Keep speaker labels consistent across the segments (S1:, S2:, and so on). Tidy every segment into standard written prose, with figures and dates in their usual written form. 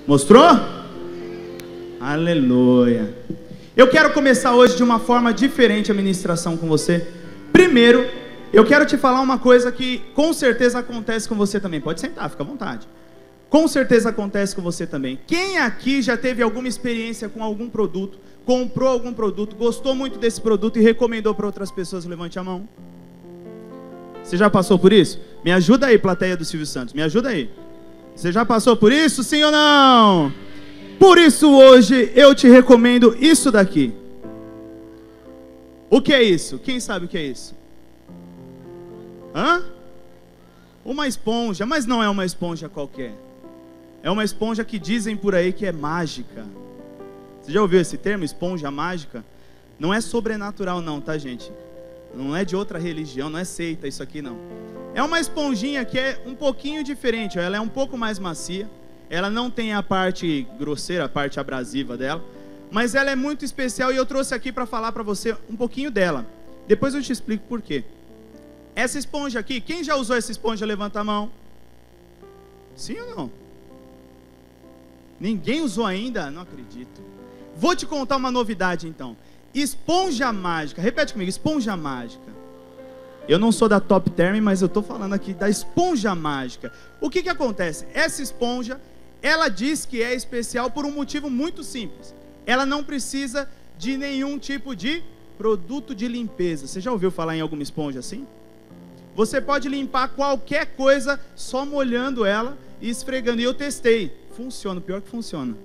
S1: Mostrou? Aleluia. Eu quero começar hoje de uma forma diferente a ministração com você. Primeiro, eu quero te falar uma coisa que com certeza acontece com você também. Pode sentar, fica à vontade. Com certeza acontece com você também. Quem aqui já teve alguma experiência com algum produto, comprou algum produto, gostou muito desse produto e recomendou para outras pessoas? Levante a mão. Você já passou por isso? Me ajuda aí, plateia do Silvio Santos, me ajuda aí. Você já passou por isso, sim ou não? Por isso hoje eu te recomendo isso daqui. O que é isso? Quem sabe o que é isso? Hã? Uma esponja, mas não é uma esponja qualquer. É uma esponja que dizem por aí que é mágica. Você já ouviu esse termo, esponja mágica? Não é sobrenatural não, tá, gente? Não é de outra religião, não é seita isso aqui não. É uma esponjinha que é um pouquinho diferente, ela é um pouco mais macia. Ela não tem a parte grosseira, a parte abrasiva dela, mas ela é muito especial e eu trouxe aqui para falar para você um pouquinho dela. Depois eu te explico por quê. Essa esponja aqui, quem já usou essa esponja, levanta a mão. Sim ou não? Ninguém usou ainda? Não acredito. Vou te contar uma novidade então. Esponja mágica, repete comigo, esponja mágica. Eu não sou da Top Term, mas eu estou falando aqui da esponja mágica. O que acontece? Essa esponja, ela diz que é especial por um motivo muito simples. Ela não precisa de nenhum tipo de produto de limpeza. Você já ouviu falar em alguma esponja assim? Você pode limpar qualquer coisa só molhando ela e esfregando. E eu testei. Funciona, pior que funciona.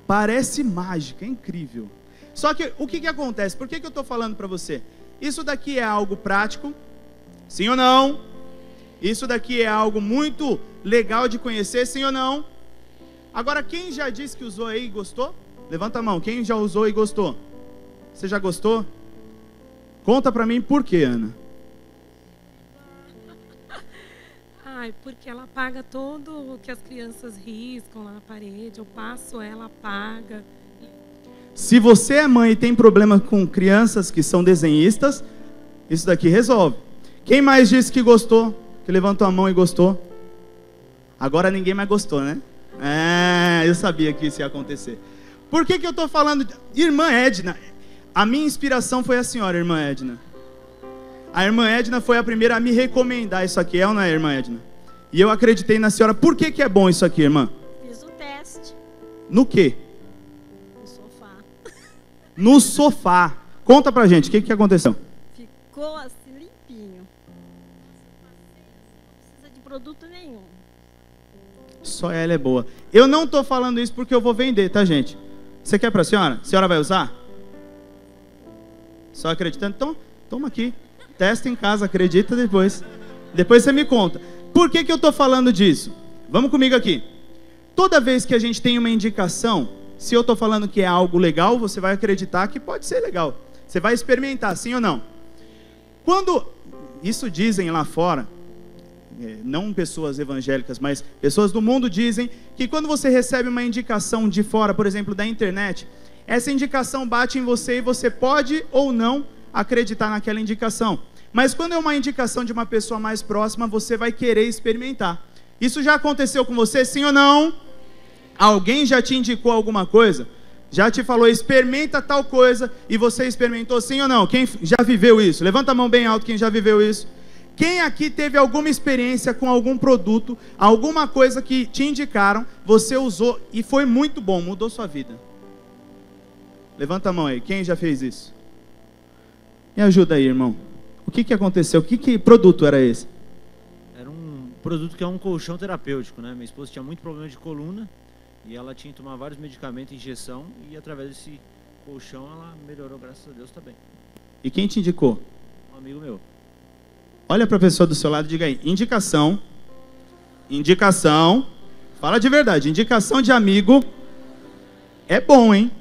S1: Parece mágica, é incrível. Só que o que acontece? Por que eu estou falando para você? Isso daqui é algo prático, sim ou não? Isso daqui é algo muito legal de conhecer, sim ou não? Agora, quem já disse que usou aí e gostou? Levanta a mão, quem já usou e gostou? Você já gostou? Conta pra mim por quê, Ana?
S2: Ai, porque ela apaga tudo o que as crianças riscam lá na parede. Eu passo, ela apaga.
S1: Se você é mãe e tem problema com crianças que são desenhistas, isso daqui resolve. Quem mais disse que gostou? Que levantou a mão e gostou? Agora ninguém mais gostou, né? Eu sabia que isso ia acontecer. Por que eu estou falando? Irmã Edna, a minha inspiração foi a senhora, irmã Edna. A irmã Edna foi a primeira a me recomendar isso aqui, é ou não é, irmã Edna? E eu acreditei na senhora. Por que é bom isso aqui, irmã?
S3: Fiz o teste.
S1: No quê?
S3: No sofá.
S1: No sofá. Conta pra gente, o que aconteceu?
S3: Ficou assim limpinho. Não precisa de produto nenhum.
S1: Só ela é boa. Eu não tô falando isso porque eu vou vender, tá, gente? Você quer pra senhora? A senhora vai usar? Só acreditando? Então, toma aqui. Testa em casa, acredita depois. Depois você me conta. Por que eu tô falando disso? Vamos comigo aqui. Toda vez que a gente tem uma indicação, se eu tô falando que é algo legal, você vai acreditar que pode ser legal. Você vai experimentar, sim ou não? Quando, isso dizem lá fora, não pessoas evangélicas, mas pessoas do mundo dizem que quando você recebe uma indicação de fora, por exemplo, da internet, essa indicação bate em você e você pode ou não acreditar naquela indicação. Mas quando é uma indicação de uma pessoa mais próxima, você vai querer experimentar. Isso já aconteceu com você, sim ou não? Alguém já te indicou alguma coisa? Já te falou, experimenta tal coisa, e você experimentou, sim ou não? Quem já viveu isso? Levanta a mão bem alto quem já viveu isso. Quem aqui teve alguma experiência com algum produto, alguma coisa que te indicaram, você usou e foi muito bom, mudou sua vida? Levanta a mão aí, quem já fez isso? Me ajuda aí, irmão. O que aconteceu? Que produto era esse?
S4: Era um produto que é um colchão terapêutico, né? Minha esposa tinha muito problema de coluna e ela tinha que tomar vários medicamentos, injeção, e através desse colchão ela melhorou, graças a Deus, também.
S1: E quem te indicou?
S4: Um amigo meu.
S1: Olha para a pessoa do seu lado e diga aí, indicação, fala de verdade, indicação de amigo é bom, hein?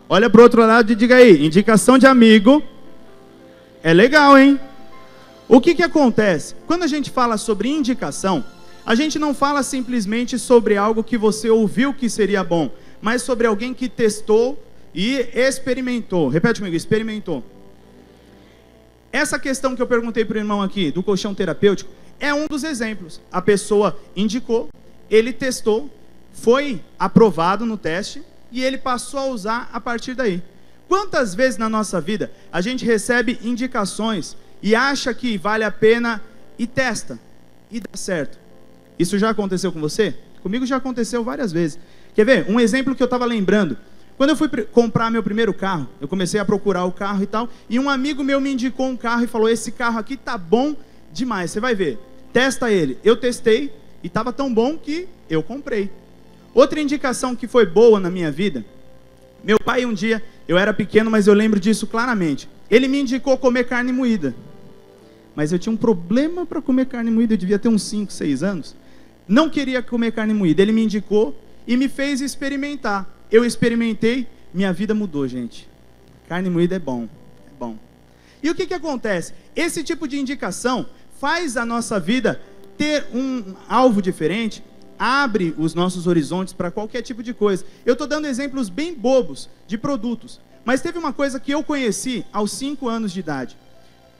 S1: Olha para o outro lado e diga aí, indicação de amigo é legal, hein? O que acontece? Quando a gente fala sobre indicação, a gente não fala simplesmente sobre algo que você ouviu que seria bom, mas sobre alguém que testou e experimentou. Repete comigo, experimentou. Essa questão que eu perguntei para o irmão aqui, do colchão terapêutico, é um dos exemplos. A pessoa indicou, ele testou, foi aprovado no teste e ele passou a usar a partir daí. Quantas vezes na nossa vida a gente recebe indicações e acha que vale a pena e testa e dá certo? Isso já aconteceu com você? Comigo já aconteceu várias vezes. Quer ver? Um exemplo que eu estava lembrando. Quando eu fui comprar meu primeiro carro, eu comecei a procurar o carro e tal, e um amigo meu me indicou um carro e falou: esse carro aqui tá bom demais, você vai ver, testa ele. Eu testei e estava tão bom que eu comprei. Outra indicação que foi boa na minha vida, meu pai um dia, eu era pequeno, mas eu lembro disso claramente, ele me indicou comer carne moída. Mas eu tinha um problema para comer carne moída, eu devia ter uns 5, 6 anos. Não queria comer carne moída, ele me indicou e me fez experimentar. Eu experimentei, minha vida mudou, gente. Carne moída é bom, é bom. E o que acontece? Esse tipo de indicação faz a nossa vida ter um alvo diferente, abre os nossos horizontes para qualquer tipo de coisa. Eu estou dando exemplos bem bobos de produtos, mas teve uma coisa que eu conheci aos 5 anos de idade.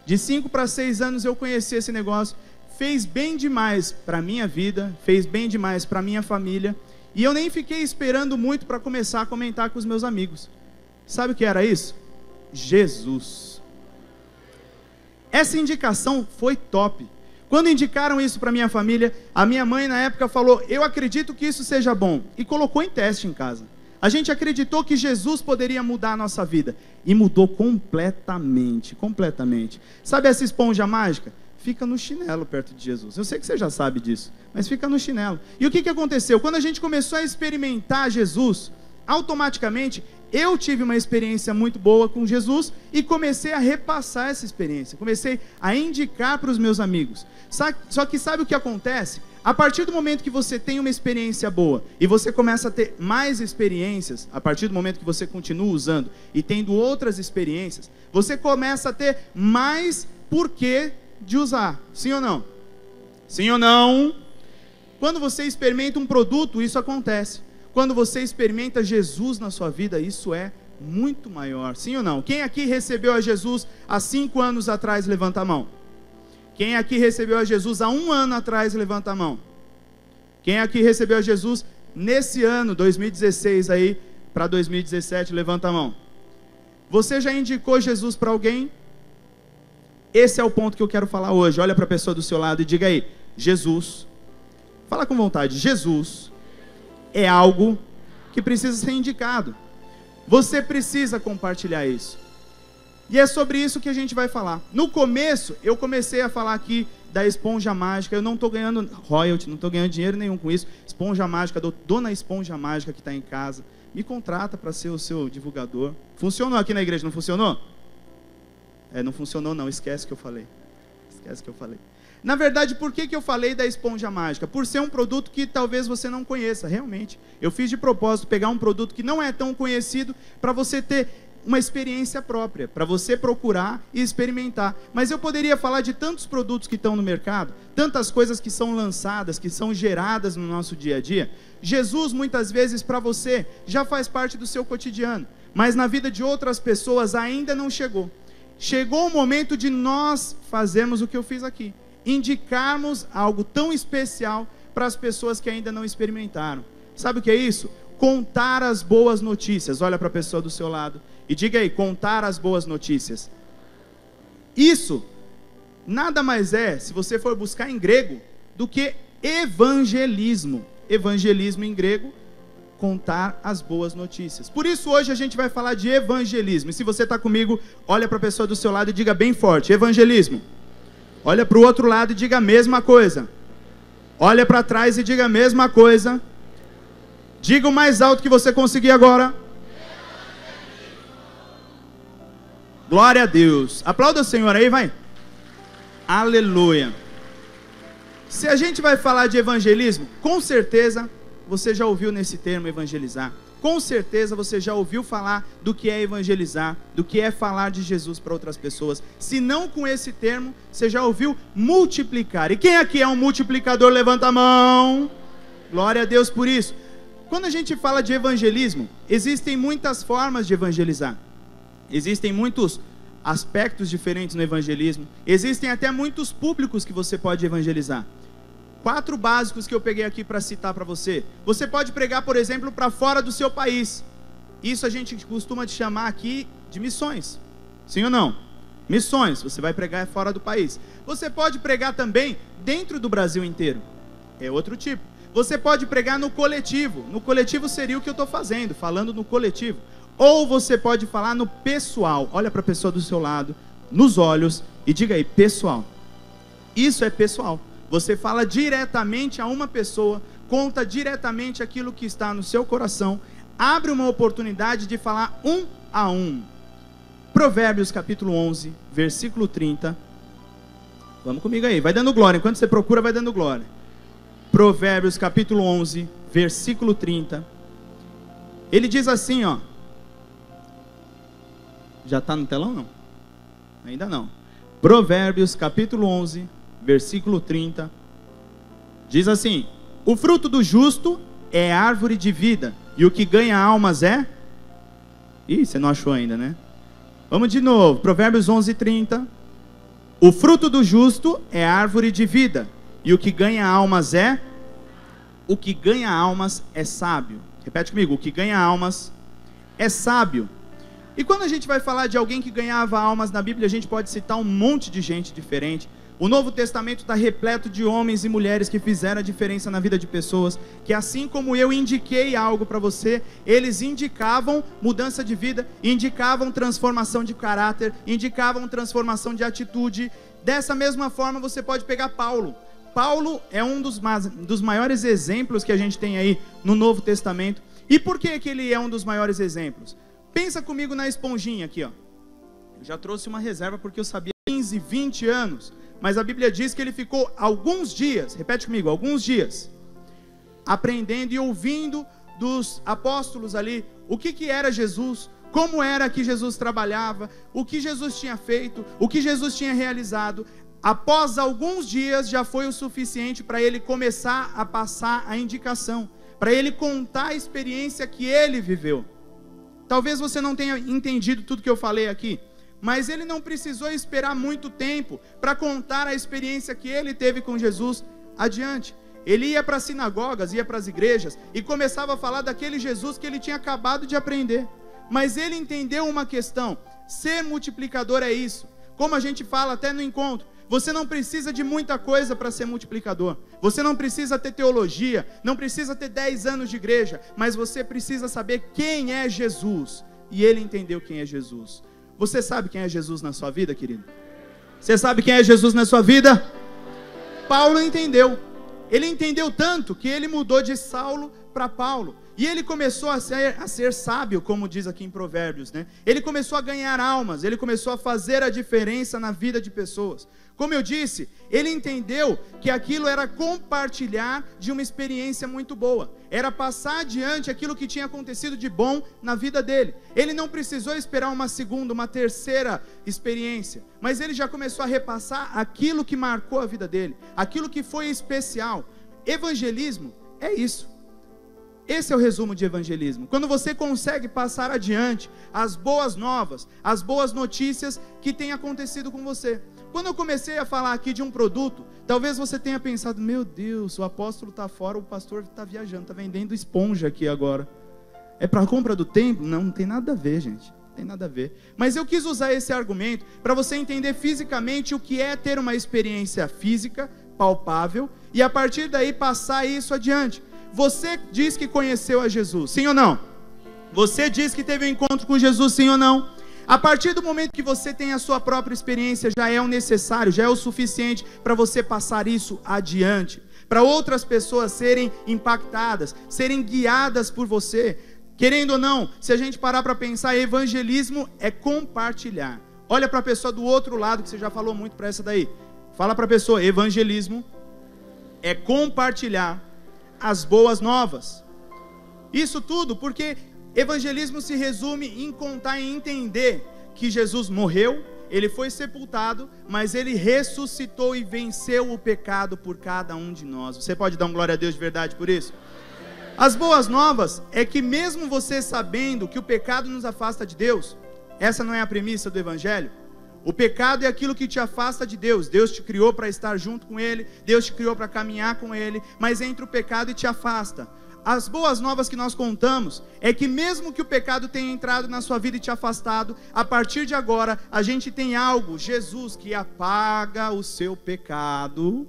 S1: De 5 para 6 anos eu conheci esse negócio, fez bem demais para a minha vida, fez bem demais para a minha família, e eu nem fiquei esperando muito para começar a comentar com os meus amigos. Sabe o que era isso? Jesus. Essa indicação foi top. Quando indicaram isso para minha família, a minha mãe na época falou: eu acredito que isso seja bom, e colocou em teste em casa. A gente acreditou que Jesus poderia mudar a nossa vida, e mudou completamente, completamente. Sabe essa esponja mágica? Fica no chinelo perto de Jesus. Eu sei que você já sabe disso, mas fica no chinelo. E o que aconteceu? Quando a gente começou a experimentar Jesus, automaticamente eu tive uma experiência muito boa com Jesus e comecei a repassar essa experiência. Comecei a indicar para os meus amigos. Só que sabe o que acontece? A partir do momento que você tem uma experiência boa e você começa a ter mais experiências, a partir do momento que você continua usando e tendo outras experiências, você começa a ter mais porquê de usar. Sim ou não? Sim ou não? Quando você experimenta um produto, isso acontece. Quando você experimenta Jesus na sua vida, isso é muito maior. Sim ou não? Quem aqui recebeu a Jesus há 5 anos atrás, levanta a mão. Quem aqui recebeu a Jesus há 1 ano atrás, levanta a mão. Quem aqui recebeu a Jesus nesse ano, 2016 aí, para 2017, levanta a mão. Você já indicou Jesus para alguém? Esse é o ponto que eu quero falar hoje. Olha para a pessoa do seu lado e diga aí: Jesus, fala com vontade, Jesus é algo que precisa ser indicado. Você precisa compartilhar isso. E é sobre isso que a gente vai falar. No começo, eu comecei a falar aqui da esponja mágica. Eu não estou ganhando royalty, não estou ganhando dinheiro nenhum com isso. Esponja mágica, dona esponja mágica que está em casa, me contrata para ser o seu divulgador. Funcionou aqui na igreja, não funcionou? Não funcionou não, esquece que eu falei. Esquece que eu falei. Na verdade, por que eu falei da esponja mágica? Por ser um produto que talvez você não conheça, realmente. Eu fiz de propósito pegar um produto que não é tão conhecido para você ter uma experiência própria, para você procurar e experimentar. Mas eu poderia falar de tantos produtos que estão no mercado, tantas coisas que são lançadas, que são geradas no nosso dia a dia. Jesus, muitas vezes, para você, já faz parte do seu cotidiano, mas na vida de outras pessoas ainda não chegou. Chegou o momento de nós fazermos o que eu fiz aqui, indicarmos algo tão especial para as pessoas que ainda não experimentaram. Sabe o que é isso? Contar as boas notícias. Olha para a pessoa do seu lado e diga aí: contar as boas notícias. Isso nada mais é, se você for buscar em grego, do que evangelismo. Evangelismo em grego, contar as boas notícias. Por isso hoje a gente vai falar de evangelismo. E se você está comigo, olha para a pessoa do seu lado e diga bem forte: evangelismo. Olha para o outro lado e diga a mesma coisa. Olha para trás e diga a mesma coisa. Diga o mais alto que você conseguir agora. Glória a Deus. Aplauda o Senhor aí, vai. Aleluia. Se a gente vai falar de evangelismo, com certeza você já ouviu nesse termo evangelizar. Com certeza você já ouviu falar do que é evangelizar, do que é falar de Jesus para outras pessoas. Se não com esse termo, você já ouviu multiplicar. E quem aqui é um multiplicador, levanta a mão. Glória a Deus por isso. Quando a gente fala de evangelismo, existem muitas formas de evangelizar. Existem muitos aspectos diferentes no evangelismo. Existem até muitos públicos que você pode evangelizar. 4 básicos que eu peguei aqui para citar para você. Você pode pregar, por exemplo, para fora do seu país. Isso a gente costuma chamar aqui de missões. Sim ou não? Missões, você vai pregar fora do país. Você pode pregar também dentro do Brasil inteiro. É outro tipo. Você pode pregar no coletivo. No coletivo seria o que eu estou fazendo, falando no coletivo. Ou você pode falar no pessoal. Olha para a pessoa do seu lado, nos olhos, e diga aí, pessoal. Isso é pessoal. Você fala diretamente a uma pessoa, conta diretamente aquilo que está no seu coração, abre uma oportunidade de falar um a um. Provérbios capítulo 11, versículo 30. Vamos comigo aí, vai dando glória. Enquanto você procura, vai dando glória. Provérbios capítulo 11, versículo 30. Ele diz assim, ó. Já está no telão, não? Ainda não. Provérbios capítulo 11, versículo 30. Diz assim: o fruto do justo é árvore de vida, e o que ganha almas é... Ih, você não achou ainda, né? Vamos de novo, Provérbios 11, 30. O fruto do justo é árvore de vida, e o que ganha almas é... O que ganha almas é sábio. Repete comigo, o que ganha almas é sábio. E quando a gente vai falar de alguém que ganhava almas na Bíblia, a gente pode citar um monte de gente diferente. O Novo Testamento está repleto de homens e mulheres que fizeram a diferença na vida de pessoas, que assim como eu indiquei algo para você, eles indicavam mudança de vida, indicavam transformação de caráter, indicavam transformação de atitude. Dessa mesma forma você pode pegar Paulo. Paulo é um dos maiores exemplos que a gente tem aí no Novo Testamento. E por que ele é um dos maiores exemplos? Pensa comigo na esponjinha aqui, ó. Eu já trouxe uma reserva porque eu sabia 15, 20 anos. Mas a Bíblia diz que ele ficou alguns dias, repete comigo, alguns dias, aprendendo e ouvindo dos apóstolos ali, o que era Jesus, como era que Jesus trabalhava, o que Jesus tinha feito, o que Jesus tinha realizado. Após alguns dias já foi o suficiente para ele começar a passar a indicação, para ele contar a experiência que ele viveu. Talvez você não tenha entendido tudo que eu falei aqui, mas ele não precisou esperar muito tempo para contar a experiência que ele teve com Jesus adiante. Ele ia para as sinagogas, ia para as igrejas e começava a falar daquele Jesus que ele tinha acabado de aprender. Mas ele entendeu uma questão: ser multiplicador é isso. Como a gente fala até no encontro, você não precisa de muita coisa para ser multiplicador. Você não precisa ter teologia, não precisa ter 10 anos de igreja, mas você precisa saber quem é Jesus. E ele entendeu quem é Jesus. Você sabe quem é Jesus na sua vida, querido? Você sabe quem é Jesus na sua vida? Paulo entendeu. Ele entendeu tanto que ele mudou de Saulo para Paulo. E ele começou a ser sábio, como diz aqui em Provérbios, né? Ele começou a ganhar almas, ele começou a fazer a diferença na vida de pessoas. Como eu disse, ele entendeu que aquilo era compartilhar de uma experiência muito boa. Era passar adiante aquilo que tinha acontecido de bom na vida dele. Ele não precisou esperar uma segunda, uma terceira experiência. Mas ele já começou a repassar aquilo que marcou a vida dele. Aquilo que foi especial. Evangelismo é isso. Esse é o resumo de evangelismo. Quando você consegue passar adiante as boas novas, as boas notícias que têm acontecido com você. Quando eu comecei a falar aqui de um produto, talvez você tenha pensado: meu Deus, o apóstolo está fora, o pastor está viajando, está vendendo esponja aqui agora. É para a compra do templo? Não, não tem nada a ver, gente. Não tem nada a ver. Mas eu quis usar esse argumento para você entender fisicamente o que é ter uma experiência física, palpável, e a partir daí passar isso adiante. Você diz que conheceu a Jesus, sim ou não? Você diz que teve um encontro com Jesus, sim ou não? A partir do momento que você tem a sua própria experiência, já é o necessário, já é o suficiente para você passar isso adiante, para outras pessoas serem impactadas, serem guiadas por você. Querendo ou não, se a gente parar para pensar, evangelismo é compartilhar. Olha para a pessoa do outro lado, que você já falou muito para essa daí. Fala para a pessoa: evangelismo é compartilhar as boas novas. Isso tudo porque evangelismo se resume em contar e entender que Jesus morreu, ele foi sepultado, mas ele ressuscitou e venceu o pecado por cada um de nós. Você pode dar um glória a Deus de verdade por isso? As boas novas é que mesmo você sabendo que o pecado nos afasta de Deus, essa não é a premissa do evangelho, O pecado é aquilo que te afasta de Deus. Deus te criou para estar junto com Ele, Deus te criou para caminhar com Ele, mas entra o pecado e te afasta. As boas novas que nós contamos é que mesmo que o pecado tenha entrado na sua vida e te afastado, a partir de agora a gente tem algo, Jesus, que apaga o seu pecado,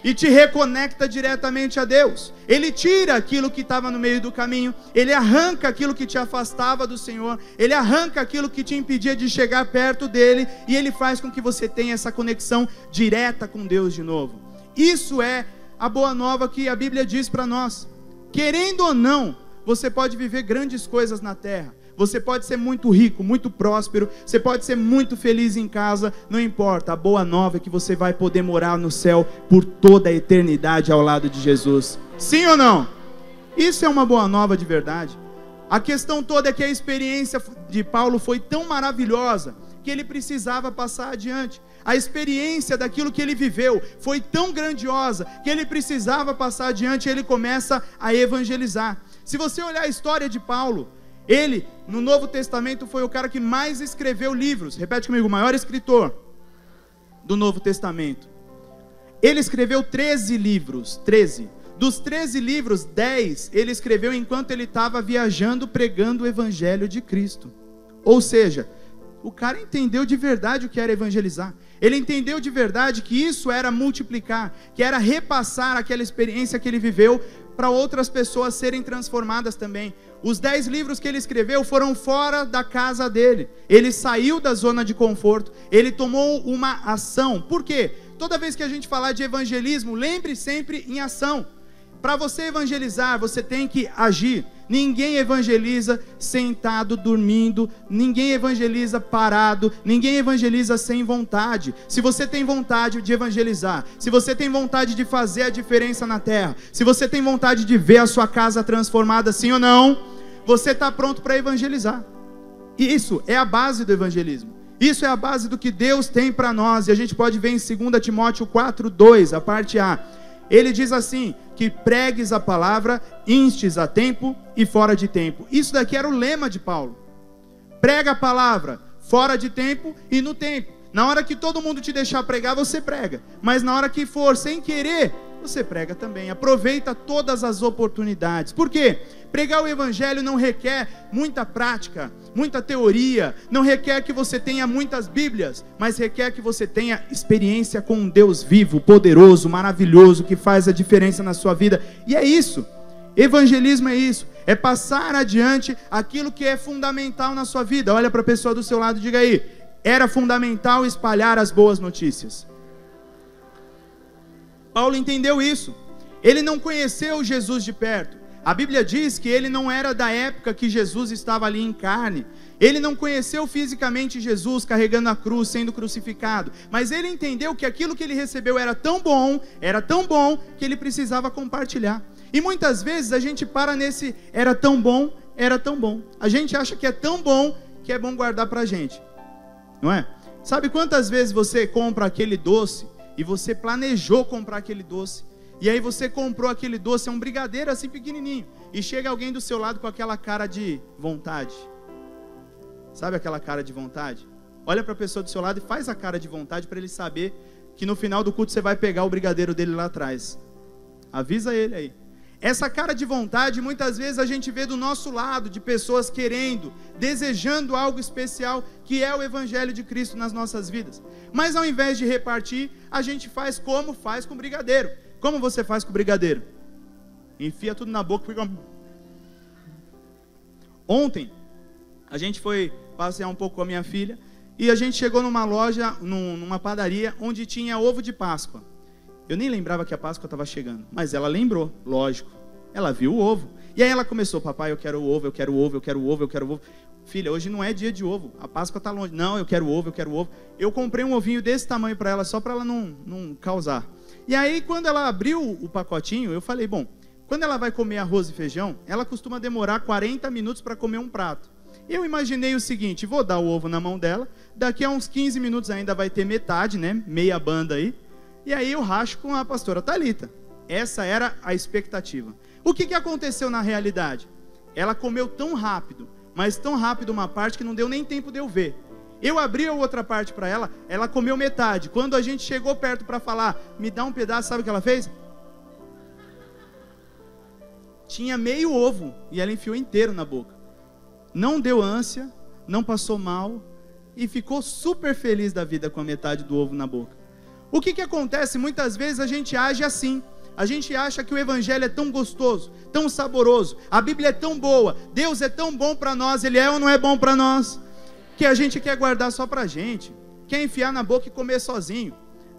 S1: e te reconecta diretamente a Deus. Ele tira aquilo que estava no meio do caminho, Ele arranca aquilo que te afastava do Senhor, Ele arranca aquilo que te impedia de chegar perto dEle, e Ele faz com que você tenha essa conexão direta com Deus de novo. Isso é a boa nova que a Bíblia diz para nós. Querendo ou não, você pode viver grandes coisas na terra, você pode ser muito rico, muito próspero, você pode ser muito feliz em casa, não importa, a boa nova é que você vai poder morar no céu por toda a eternidade ao lado de Jesus. Sim ou não? Isso é uma boa nova de verdade. A questão toda é que a experiência de Paulo foi tão maravilhosa que ele precisava passar adiante. A experiência daquilo que ele viveu foi tão grandiosa que ele precisava passar adiante, e ele começa a evangelizar. Se você olhar a história de Paulo, ele, no Novo Testamento, foi o cara que mais escreveu livros. Repete comigo, o maior escritor do Novo Testamento. Ele escreveu 13 livros, 13. Dos 13 livros, 10 ele escreveu enquanto ele estava viajando, pregando o Evangelho de Cristo. Ou seja, o cara entendeu de verdade o que era evangelizar. Ele entendeu de verdade que isso era multiplicar, que era repassar aquela experiência que ele viveu para outras pessoas serem transformadas também. Os 10 livros que ele escreveu foram fora da casa dele. Ele saiu da zona de conforto, ele tomou uma ação. Por quê? Toda vez que a gente falar de evangelismo, lembre sempre em ação. Para você evangelizar, você tem que agir. Ninguém evangeliza sentado, dormindo. Ninguém evangeliza parado. Ninguém evangeliza sem vontade. Se você tem vontade de evangelizar, se você tem vontade de fazer a diferença na terra, se você tem vontade de ver a sua casa transformada, sim ou não, você está pronto para evangelizar. E isso é a base do evangelismo. Isso é a base do que Deus tem para nós. E a gente pode ver em 2 Timóteo 4:2, a parte A. Ele diz assim, que pregues a palavra, instes a tempo e fora de tempo. Isso daqui era o lema de Paulo. Prega a palavra, fora de tempo e no tempo. Na hora que todo mundo te deixar pregar, você prega. Mas na hora que for sem querer, você prega também. Aproveita todas as oportunidades. Por quê? Pregar o evangelho não requer muita prática, muita teoria, não requer que você tenha muitas bíblias, mas requer que você tenha experiência com um Deus vivo, poderoso, maravilhoso, que faz a diferença na sua vida. E é isso. Evangelismo é isso. É passar adiante aquilo que é fundamental na sua vida. Olha para a pessoa do seu lado e diga aí: era fundamental espalhar as boas notícias. Paulo entendeu isso. Ele não conheceu Jesus de perto. A Bíblia diz que ele não era da época que Jesus estava ali em carne. Ele não conheceu fisicamente Jesus carregando a cruz, sendo crucificado. Mas ele entendeu que aquilo que ele recebeu era tão bom, que ele precisava compartilhar. E muitas vezes a gente para nesse era tão bom. A gente acha que é tão bom que é bom guardar pra gente. Não é? Sabe quantas vezes você compra aquele doce e você planejou comprar aquele doce? E aí você comprou aquele doce, é um brigadeiro assim pequenininho, e chega alguém do seu lado com aquela cara de vontade. Sabe aquela cara de vontade? Olha para a pessoa do seu lado e faz a cara de vontade para ele saber que no final do culto você vai pegar o brigadeiro dele lá atrás. Avisa ele aí. Essa cara de vontade, muitas vezes a gente vê do nosso lado, de pessoas querendo, desejando algo especial, que é o Evangelho de Cristo nas nossas vidas. Mas ao invés de repartir, a gente faz como faz com o brigadeiro. Como você faz com o brigadeiro? Enfia tudo na boca. Ontem, a gente foi passear um pouco com a minha filha, e a gente chegou numa loja, numa padaria, onde tinha ovo de Páscoa. Eu nem lembrava que a Páscoa estava chegando, mas ela lembrou, lógico. Ela viu o ovo. E aí ela começou: papai, eu quero ovo, eu quero ovo, eu quero ovo, eu quero ovo. Filha, hoje não é dia de ovo, a Páscoa está longe. Não, eu quero ovo, eu quero ovo. Eu comprei um ovinho desse tamanho para ela, só para ela não causar. E aí quando ela abriu o pacotinho, eu falei: bom, quando ela vai comer arroz e feijão, ela costuma demorar 40 minutos para comer um prato. Eu imaginei o seguinte: vou dar o ovo na mão dela, daqui a uns 15 minutos ainda vai ter metade, né? Meia banda aí. E aí eu racho com a pastora Thalita. Essa era a expectativa. O que aconteceu na realidade? Ela comeu tão rápido, mas tão rápido uma parte que não deu nem tempo de eu ver. Eu abri a outra parte para ela, ela comeu metade. Quando a gente chegou perto para falar, me dá um pedaço, sabe o que ela fez? Tinha meio ovo e ela enfiou inteiro na boca. Não deu ânsia, não passou mal e ficou super feliz da vida com a metade do ovo na boca. O que acontece? Muitas vezes a gente age assim. A gente acha que o evangelho é tão gostoso, tão saboroso, a Bíblia é tão boa, Deus é tão bom para nós, Ele é ou não é bom para nós, que a gente quer guardar só para a gente, quer enfiar na boca e comer sozinho.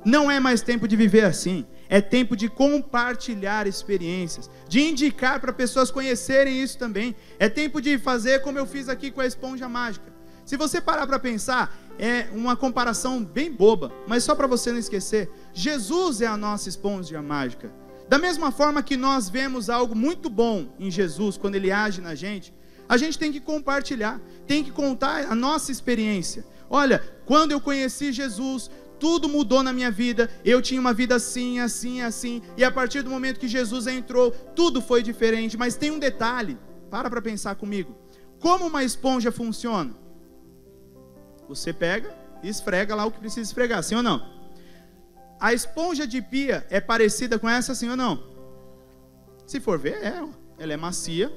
S1: Não é mais tempo de viver assim, é tempo de compartilhar experiências, de indicar para pessoas conhecerem isso também, é tempo de fazer como eu fiz aqui com a esponja mágica. Se você parar para pensar, é uma comparação bem boba, mas só para você não esquecer, Jesus é a nossa esponja mágica. Da mesma forma que nós vemos algo muito bom em Jesus, quando Ele age na gente, a gente tem que compartilhar, tem que contar a nossa experiência. Olha, quando eu conheci Jesus, tudo mudou na minha vida, eu tinha uma vida assim, assim, assim, e a partir do momento que Jesus entrou, tudo foi diferente. Mas tem um detalhe, para pensar comigo, como uma esponja funciona? Você pega e esfrega lá o que precisa esfregar, sim ou não? A esponja de pia é parecida com essa, sim ou não? Se for ver, ela é macia,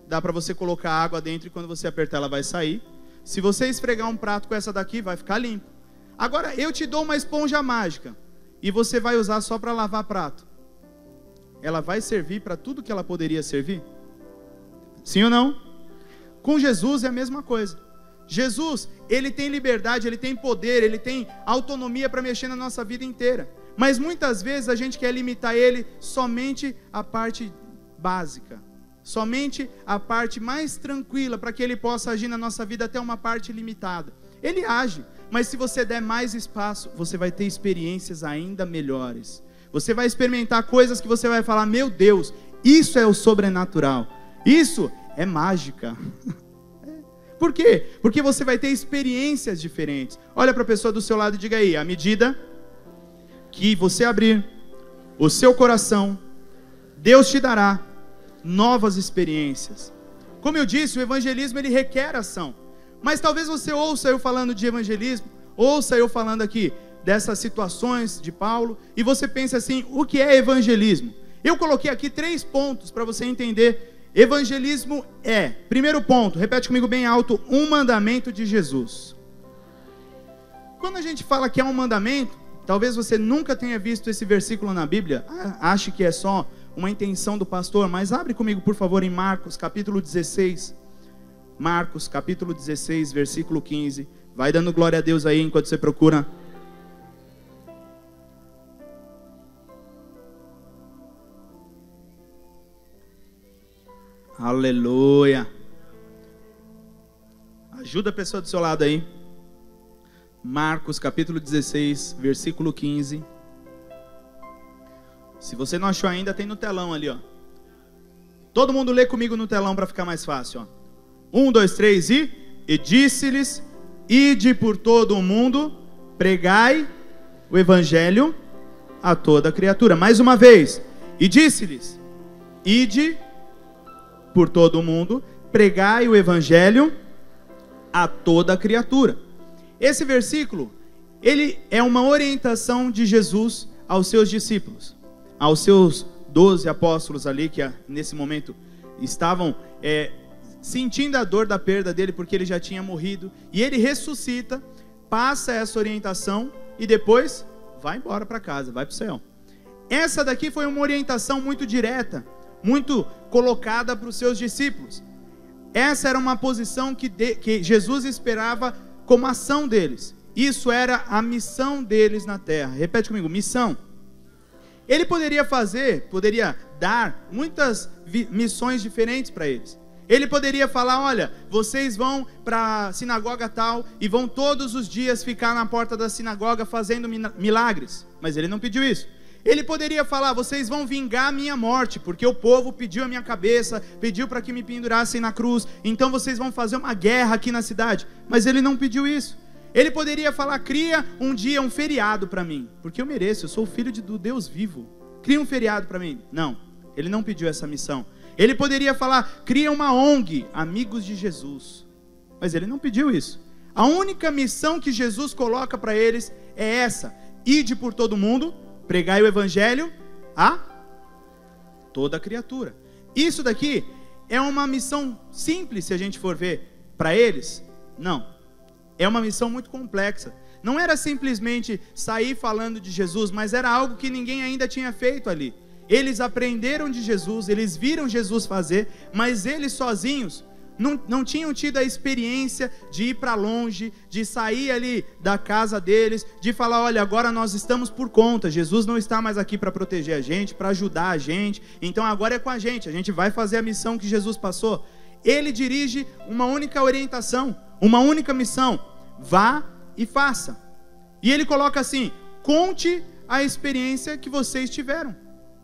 S1: dá para você colocar água dentro e quando você apertar ela vai sair. Se você esfregar um prato com essa daqui, vai ficar limpo. Agora, eu te dou uma esponja mágica e você vai usar só para lavar prato. Ela vai servir para tudo que ela poderia servir? Sim ou não? Com Jesus é a mesma coisa. Jesus, Ele tem liberdade, Ele tem poder, Ele tem autonomia para mexer na nossa vida inteira. Mas muitas vezes a gente quer limitar Ele somente a parte básica, somente a parte mais tranquila, para que Ele possa agir na nossa vida até uma parte limitada. Ele age, mas se você der mais espaço, você vai ter experiências ainda melhores. Você vai experimentar coisas que você vai falar, meu Deus, isso é o sobrenatural, isso é mágica. Por quê? Porque você vai ter experiências diferentes. Olha para a pessoa do seu lado e diga aí, à medida que você abrir o seu coração, Deus te dará novas experiências. Como eu disse, o evangelismo ele requer ação. Mas talvez você ouça eu falando de evangelismo, ouça eu falando aqui dessas situações de Paulo, e você pensa assim, o que é evangelismo? Eu coloquei aqui 3 pontos para você entender. Evangelismo é, primeiro ponto, repete comigo bem alto, um mandamento de Jesus. Quando a gente fala que é um mandamento, talvez você nunca tenha visto esse versículo na Bíblia, ache que é só uma intenção do pastor, mas abre comigo por favor em Marcos capítulo 16, Marcos capítulo 16, versículo 15, vai dando glória a Deus aí enquanto você procura. Aleluia. Ajuda a pessoa do seu lado aí. Marcos capítulo 16, versículo 15. Se você não achou ainda, tem no telão ali, ó. Todo mundo lê comigo no telão para ficar mais fácil, ó. 1, 2, 3 e disse-lhes: ide por todo o mundo, pregai o evangelho a toda criatura. Mais uma vez. E disse-lhes: ide por todo o mundo, pregai o evangelho a toda criatura. Esse versículo, ele é uma orientação de Jesus aos seus discípulos, aos seus 12 apóstolos ali, que nesse momento estavam sentindo a dor da perda dele, porque ele já tinha morrido, e ele ressuscita, passa essa orientação, e depois vai embora para casa, vai para o céu. Essa daqui foi uma orientação muito direta, muito colocada para os seus discípulos. Essa era uma posição que Jesus esperava como ação deles. Isso era a missão deles na terra. Repete comigo, missão. Ele poderia dar muitas missões diferentes para eles. Ele poderia falar, olha, vocês vão para a sinagoga tal e vão todos os dias ficar na porta da sinagoga fazendo milagres. Mas ele não pediu isso. Ele poderia falar, vocês vão vingar a minha morte, porque o povo pediu a minha cabeça, pediu para que me pendurassem na cruz, então vocês vão fazer uma guerra aqui na cidade. Mas ele não pediu isso. Ele poderia falar, cria um dia um feriado para mim, porque eu mereço, eu sou o filho do Deus vivo. Cria um feriado para mim. Não, ele não pediu essa missão. Ele poderia falar, cria uma ONG, Amigos de Jesus. Mas ele não pediu isso. A única missão que Jesus coloca para eles é essa: ide por todo mundo, pregai o evangelho a toda criatura. Isso daqui é uma missão simples, se a gente for ver, para eles? Não. É uma missão muito complexa. Não era simplesmente sair falando de Jesus, mas era algo que ninguém ainda tinha feito ali. Eles aprenderam de Jesus, eles viram Jesus fazer, mas eles sozinhos não tinham tido a experiência de ir para longe, de sair ali da casa deles, de falar, olha, agora nós estamos por conta, Jesus não está mais aqui para proteger a gente, para ajudar a gente, então agora é com a gente vai fazer a missão que Jesus passou. Ele dirige uma única orientação, uma única missão: vá e faça. E ele coloca assim: conte a experiência que vocês tiveram.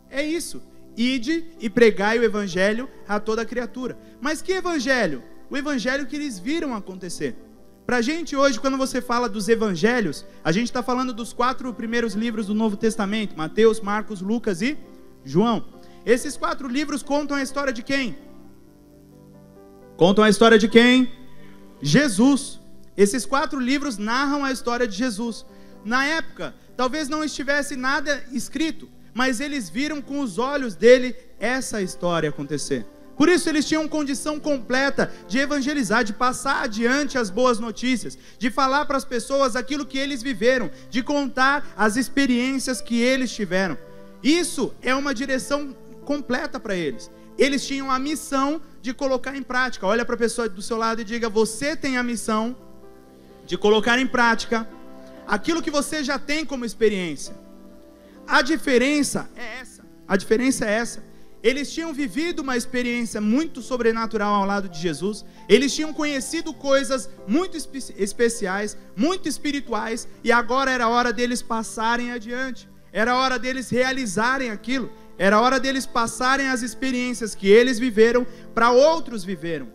S1: É isso. Ide e pregai o evangelho a toda criatura. Mas que evangelho? O evangelho que eles viram acontecer. Para a gente hoje, quando você fala dos evangelhos, a gente está falando dos 4 primeiros livros do Novo Testamento: Mateus, Marcos, Lucas e João. Esses 4 livros contam a história de quem? Contam a história de quem? Jesus. Esses 4 livros narram a história de Jesus. Na época, talvez não estivesse nada escrito, mas eles viram com os olhos dele essa história acontecer. Por isso eles tinham condição completa de evangelizar, de passar adiante as boas notícias, de falar para as pessoas aquilo que eles viveram, de contar as experiências que eles tiveram. Isso é uma direção completa para eles. Eles tinham a missão de colocar em prática. Olha para a pessoa do seu lado e diga: você tem a missão de colocar em prática aquilo que você já tem como experiência. A diferença é essa. A diferença é essa. Eles tinham vivido uma experiência muito sobrenatural ao lado de Jesus. Eles tinham conhecido coisas muito especiais, muito espirituais, e agora era hora deles passarem adiante. Era hora deles realizarem aquilo. Era hora deles passarem as experiências que eles viveram para outros viverem.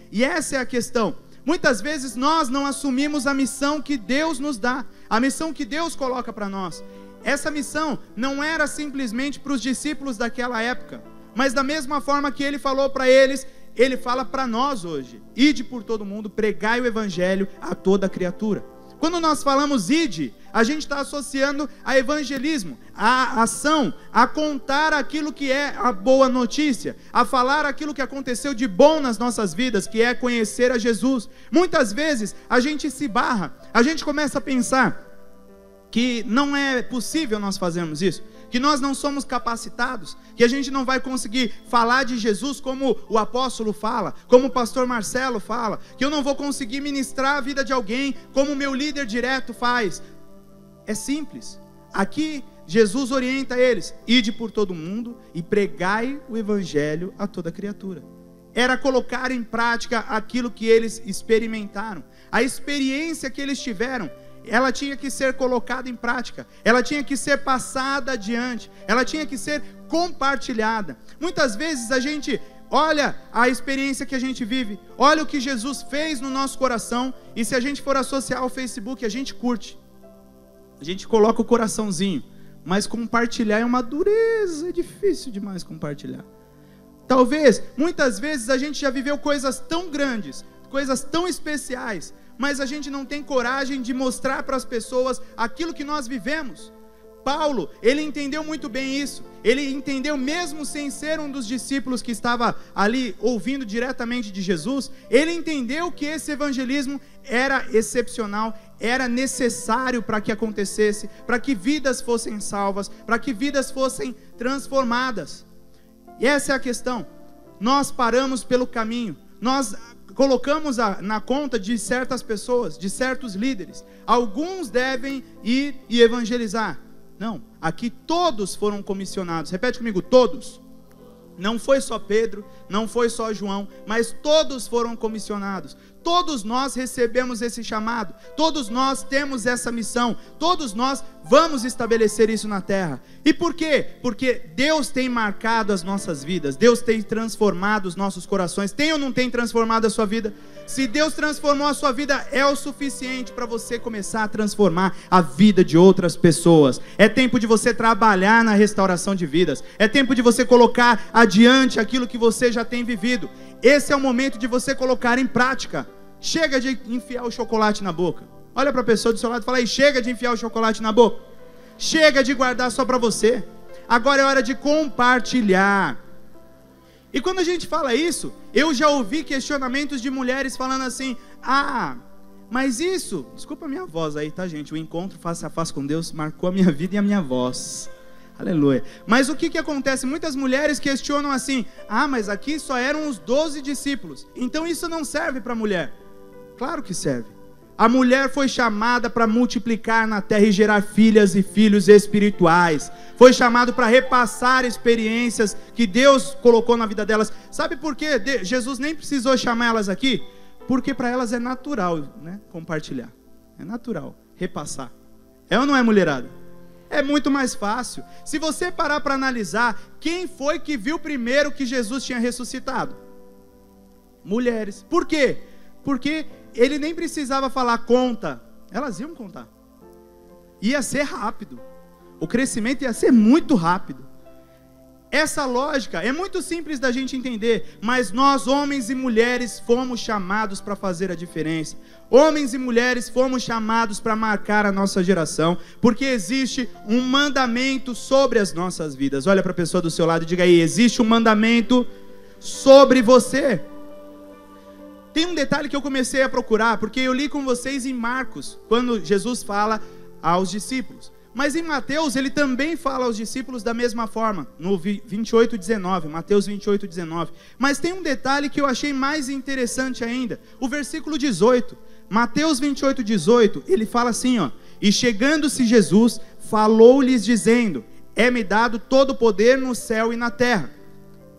S1: E essa é a questão. Muitas vezes nós não assumimos a missão que Deus nos dá, a missão que Deus coloca para nós. Essa missão não era simplesmente para os discípulos daquela época, mas da mesma forma que ele falou para eles, ele fala para nós hoje: ide por todo mundo, pregai o evangelho a toda criatura. Quando nós falamos ide, a gente está associando a evangelismo, a ação, a contar aquilo que é a boa notícia, a falar aquilo que aconteceu de bom nas nossas vidas, que é conhecer a Jesus. Muitas vezes a gente se barra, a gente começa a pensar que não é possível nós fazermos isso, que nós não somos capacitados, que a gente não vai conseguir falar de Jesus como o apóstolo fala, como o pastor Marcelo fala, que eu não vou conseguir ministrar a vida de alguém como o meu líder direto faz. É simples. Aqui Jesus orienta eles: ide por todo mundo e pregai o evangelho a toda criatura. Era colocar em prática aquilo que eles experimentaram. A experiência que eles tiveram, ela tinha que ser colocada em prática, ela tinha que ser passada adiante, ela tinha que ser compartilhada. Muitas vezes a gente olha a experiência que a gente vive, olha o que Jesus fez no nosso coração, e se a gente for associar ao Facebook, a gente curte, a gente coloca o coraçãozinho, mas compartilhar é uma dureza, é difícil demais compartilhar. Talvez, muitas vezes a gente já viveu coisas tão grandes, coisas tão especiais, mas a gente não tem coragem de mostrar para as pessoas aquilo que nós vivemos. Paulo, ele entendeu muito bem isso. Ele entendeu, mesmo sem ser um dos discípulos que estava ali ouvindo diretamente de Jesus, ele entendeu que esse evangelismo era excepcional, era necessário para que acontecesse, para que vidas fossem salvas, para que vidas fossem transformadas. E essa é a questão. Nós paramos pelo caminho, nós colocamos na conta de certas pessoas, de certos líderes. Alguns devem ir e evangelizar. Não, aqui todos foram comissionados. Repete comigo: todos. Não foi só Pedro, não foi só João, mas todos foram comissionados. Todos nós recebemos esse chamado, todos nós temos essa missão, todos nós vamos estabelecer isso na terra. E por quê? Porque Deus tem marcado as nossas vidas, Deus tem transformado os nossos corações. Tem ou não tem transformado a sua vida? Se Deus transformou a sua vida, é o suficiente para você começar a transformar a vida de outras pessoas. É tempo de você trabalhar na restauração de vidas, é tempo de você colocar adiante aquilo que você já tem vivido. Esse é o momento de você colocar em prática. Chega de enfiar o chocolate na boca. Olha para a pessoa do seu lado e fala aí, chega de enfiar o chocolate na boca. Chega de guardar só para você. Agora é hora de compartilhar. E quando a gente fala isso, eu já ouvi questionamentos de mulheres falando assim: ah, mas isso, desculpa a minha voz aí, tá, gente? O encontro face a face com Deus marcou a minha vida e a minha voz. Aleluia. Mas o que acontece? Muitas mulheres questionam assim: ah, mas aqui só eram os 12 discípulos, então isso não serve para a mulher. Claro que serve. A mulher foi chamada para multiplicar na terra e gerar filhas e filhos espirituais. Foi chamado para repassar experiências que Deus colocou na vida delas. Sabe por quê? Jesus nem precisou chamar elas aqui? Porque para elas é natural, né? Compartilhar. É natural repassar. É ou não é, mulherada? É muito mais fácil. Se você parar para analisar, quem foi que viu primeiro que Jesus tinha ressuscitado? Mulheres. Por quê? Porque ele nem precisava falar conta. Elas iam contar. Ia ser rápido. O crescimento ia ser muito rápido. Essa lógica é muito simples da gente entender, mas nós, homens e mulheres, fomos chamados para fazer a diferença. Homens e mulheres fomos chamados para marcar a nossa geração, porque existe um mandamento sobre as nossas vidas. Olha para a pessoa do seu lado e diga aí: existe um mandamento sobre você. Tem um detalhe que eu comecei a procurar, porque eu li com vocês em Marcos, quando Jesus fala aos discípulos. Mas em Mateus, ele também fala aos discípulos da mesma forma, no 28:19, Mateus 28:19. Mas tem um detalhe que eu achei mais interessante ainda, o versículo 18. Mateus 28:18, ele fala assim, ó: e chegando-se Jesus, falou-lhes dizendo: é-me dado todo o poder no céu e na terra.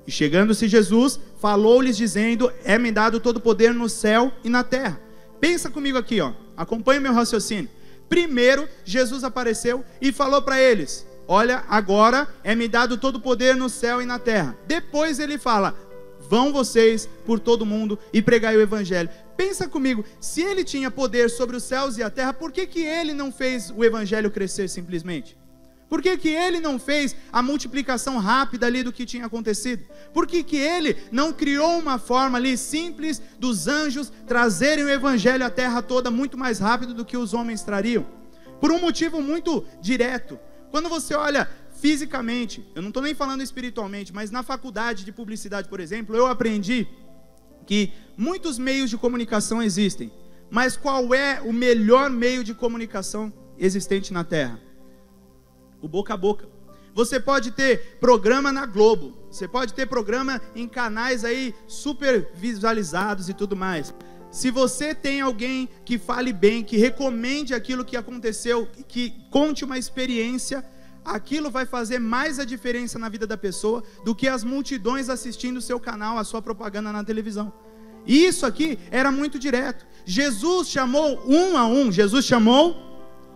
S1: E chegando-se Jesus, falou-lhes dizendo: é-me dado todo o poder no céu e na terra. Pensa comigo aqui, ó. Acompanha o meu raciocínio. Primeiro, Jesus apareceu e falou para eles: olha, agora é-me dado todo o poder no céu e na terra. Depois ele fala: vão vocês por todo mundo e pregai o evangelho. Pensa comigo, se ele tinha poder sobre os céus e a terra, por que ele não fez o evangelho crescer simplesmente? Por que ele não fez a multiplicação rápida ali do que tinha acontecido? Por que ele não criou uma forma ali simples dos anjos trazerem o evangelho à terra toda muito mais rápido do que os homens trariam? Por um motivo muito direto. Quando você olha fisicamente, eu não estou nem falando espiritualmente, mas na faculdade de publicidade, por exemplo, eu aprendi que muitos meios de comunicação existem. Mas qual é o melhor meio de comunicação existente na terra? O boca a boca. Você pode ter programa na Globo, você pode ter programa em canais aí super visualizados e tudo mais. Se você tem alguém que fale bem, que recomende aquilo que aconteceu, que conte uma experiência, aquilo vai fazer mais a diferença na vida da pessoa do que as multidões assistindo o seu canal, a sua propaganda na televisão. E isso aqui era muito direto. Jesus chamou um a um. Jesus chamou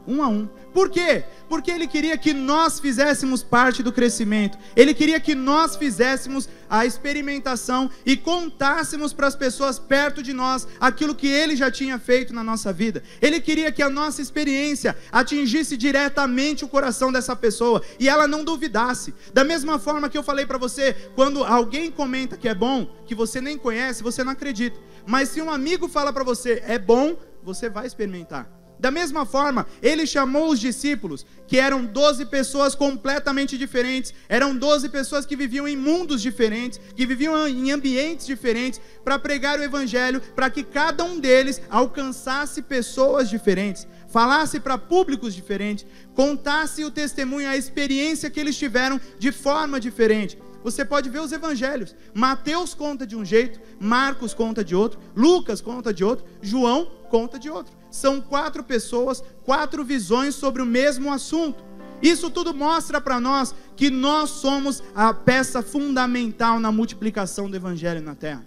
S1: um a um. Por quê? Porque ele queria que nós fizéssemos parte do crescimento. Ele queria que nós fizéssemos a experimentação e contássemos para as pessoas perto de nós aquilo que ele já tinha feito na nossa vida. Ele queria que a nossa experiência atingisse diretamente o coração dessa pessoa e ela não duvidasse. Da mesma forma que eu falei para você, quando alguém comenta que é bom, que você nem conhece, você não acredita. Mas se um amigo fala para você, é bom, você vai experimentar. Da mesma forma, ele chamou os discípulos, que eram 12 pessoas completamente diferentes, eram 12 pessoas que viviam em mundos diferentes, que viviam em ambientes diferentes, para pregar o evangelho, para que cada um deles alcançasse pessoas diferentes, falasse para públicos diferentes, contasse o testemunho, a experiência que eles tiveram de forma diferente. Você pode ver os evangelhos. Mateus conta de um jeito, Marcos conta de outro, Lucas conta de outro, João conta de outro. São 4 pessoas, 4 visões sobre o mesmo assunto. Isso tudo mostra para nós que nós somos a peça fundamental na multiplicação do evangelho na terra.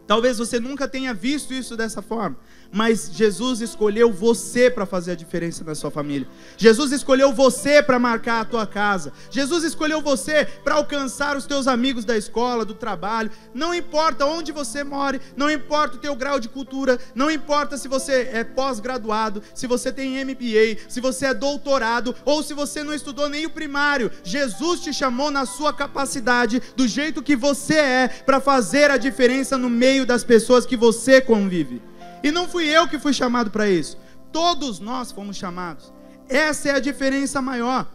S1: Talvez você nunca tenha visto isso dessa forma, mas Jesus escolheu você para fazer a diferença na sua família. Jesus escolheu você para marcar a tua casa. Jesus escolheu você para alcançar os teus amigos da escola, do trabalho. Não importa onde você mora, não importa o teu grau de cultura, não importa se você é pós-graduado, se você tem MBA, se você é doutorado ou se você não estudou nem o primário. Jesus te chamou na sua capacidade, do jeito que você é, para fazer a diferença no meio das pessoas que você convive. E não fui eu que fui chamado para isso. Todos nós fomos chamados. Essa é a diferença maior.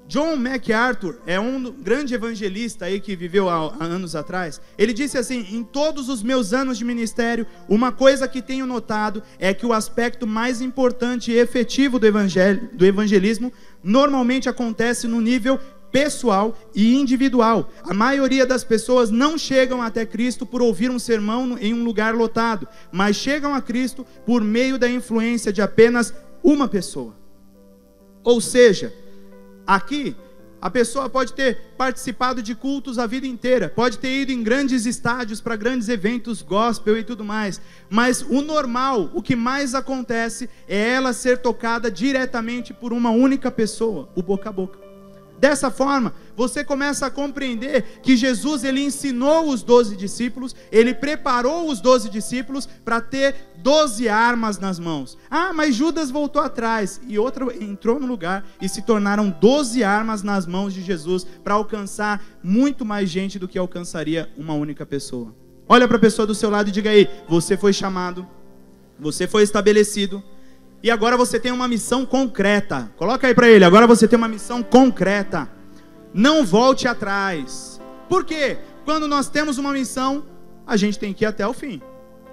S1: John MacArthur é um grande evangelista aí que viveu há anos atrás. Ele disse assim: em todos os meus anos de ministério, uma coisa que tenho notado é que o aspecto mais importante e efetivo do evangelismo normalmente acontece no nível pessoal e individual. A maioria das pessoas não chegam até Cristo por ouvir um sermão em um lugar lotado, mas chegam a Cristo por meio da influência de apenas uma pessoa. Ou seja, aqui a pessoa pode ter participado de cultos a vida inteira, pode ter ido em grandes estádios para grandes eventos gospel e tudo mais, mas o normal, o que mais acontece é ela ser tocada diretamente por uma única pessoa, o boca a boca. Dessa forma, você começa a compreender que Jesus, ele ensinou os 12 discípulos, ele preparou os 12 discípulos para ter 12 armas nas mãos. Ah, mas Judas voltou atrás e outra entrou no lugar e se tornaram 12 armas nas mãos de Jesus para alcançar muito mais gente do que alcançaria uma única pessoa. Olha para a pessoa do seu lado e diga aí: você foi chamado, você foi estabelecido, e agora você tem uma missão concreta. Coloca aí para ele: agora você tem uma missão concreta. Não volte atrás. Por quê? Quando nós temos uma missão, a gente tem que ir até o fim.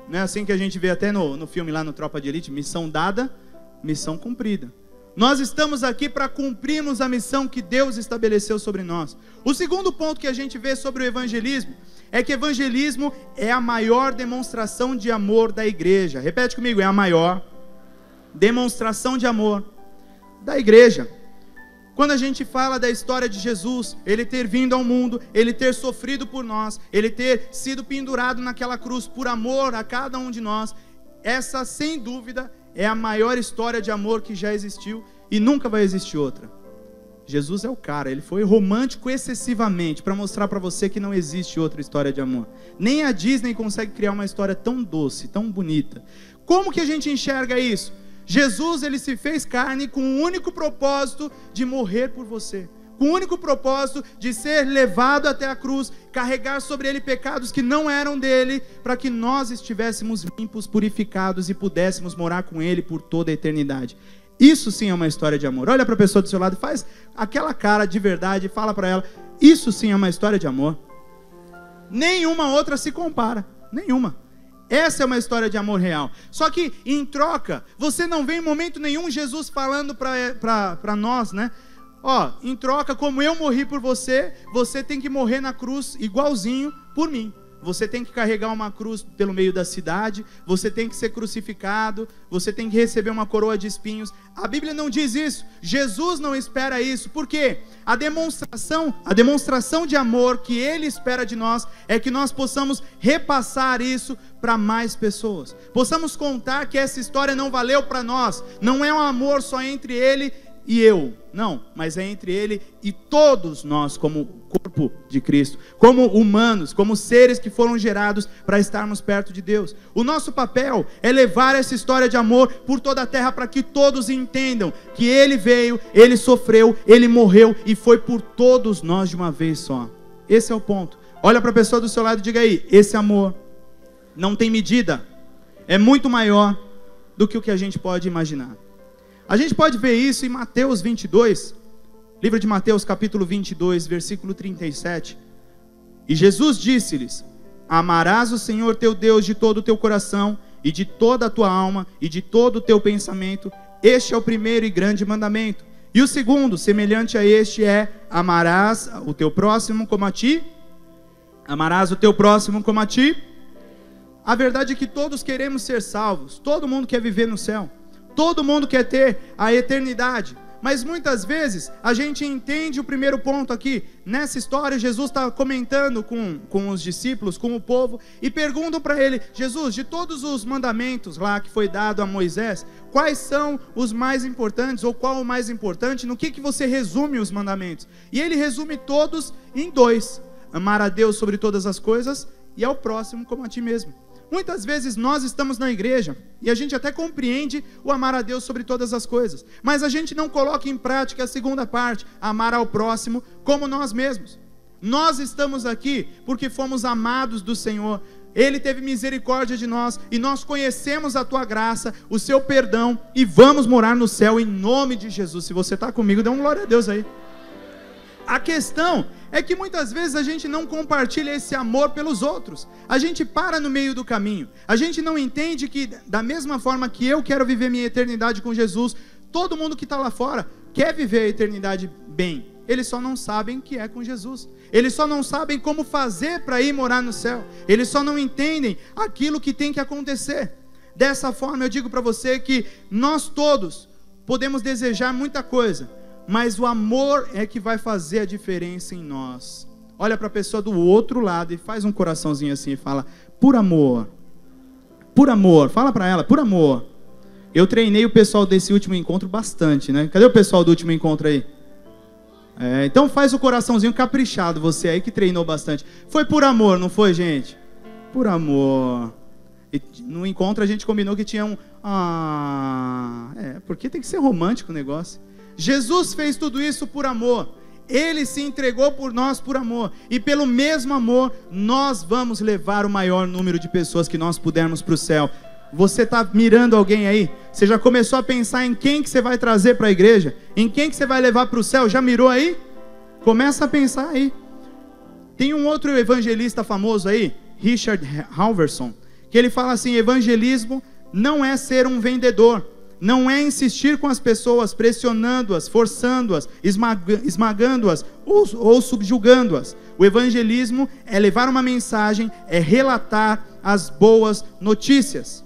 S1: Não é assim que a gente vê até no filme lá no Tropa de Elite: missão dada, missão cumprida. Nós estamos aqui para cumprirmos a missão que Deus estabeleceu sobre nós. O segundo ponto que a gente vê sobre o evangelismo é que evangelismo é a maior demonstração de amor da igreja. Repete comigo: é a maior demonstração de amor da igreja. Quando a gente fala da história de Jesus, ele ter vindo ao mundo, ele ter sofrido por nós, ele ter sido pendurado naquela cruz por amor a cada um de nós, essa sem dúvida é a maior história de amor que já existiu e nunca vai existir outra. Jesus é o cara, ele foi romântico excessivamente para mostrar para você que não existe outra história de amor. Nem a Disney consegue criar uma história tão doce, tão bonita. Como que a gente enxerga isso? Jesus, ele se fez carne com o único propósito de morrer por você, com o único propósito de ser levado até a cruz, carregar sobre ele pecados que não eram dele, para que nós estivéssemos limpos, purificados e pudéssemos morar com ele por toda a eternidade. Isso sim é uma história de amor. Olha para a pessoa do seu lado e faz aquela cara de verdade e fala para ela: isso sim é uma história de amor. Nenhuma outra se compara, nenhuma. Essa é uma história de amor real. Só que em troca, você não vê em momento nenhum Jesus falando para nós, né? Ó, em troca, como eu morri por você, você tem que morrer na cruz igualzinho por mim. Você tem que carregar uma cruz pelo meio da cidade, você tem que ser crucificado, você tem que receber uma coroa de espinhos. A Bíblia não diz isso. Jesus não espera isso. Por quê? A demonstração de amor que ele espera de nós é que nós possamos repassar isso para mais pessoas. Possamos contar que essa história não valeu para nós. Não é um amor só entre ele e eu, não, mas é entre ele e todos nós como corpo de Cristo, como humanos, como seres que foram gerados para estarmos perto de Deus. O nosso papel é levar essa história de amor por toda a terra para que todos entendam que ele veio, ele sofreu, ele morreu e foi por todos nós de uma vez só. Esse é o ponto. Olha para a pessoa do seu lado e diga aí: esse amor não tem medida, é muito maior do que o que a gente pode imaginar. A gente pode ver isso em Mateus 22, livro de Mateus capítulo 22, versículo 37. E Jesus disse-lhes: amarás o Senhor teu Deus de todo o teu coração, e de toda a tua alma, e de todo o teu pensamento. Este é o primeiro e grande mandamento. E o segundo, semelhante a este, é: amarás o teu próximo como a ti. Amarás o teu próximo como a ti. A verdade é que todos queremos ser salvos, todo mundo quer viver no céu, todo mundo quer ter a eternidade, Mas muitas vezes a gente entende o primeiro ponto aqui. Nessa história, Jesus está comentando com os discípulos, com o povo, e perguntam para ele: Jesus, de todos os mandamentos lá que foi dado a Moisés, quais são os mais importantes, ou qual o mais importante? No que você resume os mandamentos? E ele resume todos em 2: amar a Deus sobre todas as coisas e ao próximo como a ti mesmo. Muitas vezes nós estamos na igreja e a gente até compreende o amar a Deus sobre todas as coisas, mas a gente não coloca em prática a segunda parte, amar ao próximo como nós mesmos. Nós estamos aqui porque fomos amados do Senhor. Ele teve misericórdia de nós e nós conhecemos a tua graça, o seu perdão, e vamos morar no céu em nome de Jesus. Se você está comigo, dê um glória a Deus aí. A questão é que muitas vezes a gente não compartilha esse amor pelos outros. A gente para no meio do caminho. A gente não entende que da mesma forma que eu quero viver minha eternidade com Jesus, todo mundo que está lá fora quer viver a eternidade bem. Eles só não sabem que é com Jesus. Eles só não sabem como fazer para ir morar no céu. Eles só não entendem aquilo que tem que acontecer. Dessa forma eu digo para você que nós todos podemos desejar muita coisa, mas o amor é que vai fazer a diferença em nós. Olha para a pessoa do outro lado e faz um coraçãozinho assim e fala: por amor. Por amor. Fala para ela: por amor. Eu treinei o pessoal desse último encontro bastante, né? Cadê o pessoal do último encontro aí? Então faz o coraçãozinho caprichado, você aí que treinou bastante. Foi por amor, não foi, gente? Por amor. E no encontro a gente combinou que tinha porque tem que ser romântico o negócio. Jesus fez tudo isso por amor. Ele se entregou por nós por amor. E pelo mesmo amor, nós vamos levar o maior número de pessoas que nós pudermos para o céu. Você está mirando alguém aí? Você já começou a pensar em quem que você vai trazer para a igreja? Em quem que você vai levar para o céu? Já mirou aí? Começa a pensar aí. Tem um outro evangelista famoso aí, Richard Halverson, que ele fala assim: evangelismo não é ser um vendedor. Não é insistir com as pessoas, pressionando-as, forçando-as, esmagando-as ou subjugando-as. O evangelismo é levar uma mensagem, é relatar as boas notícias.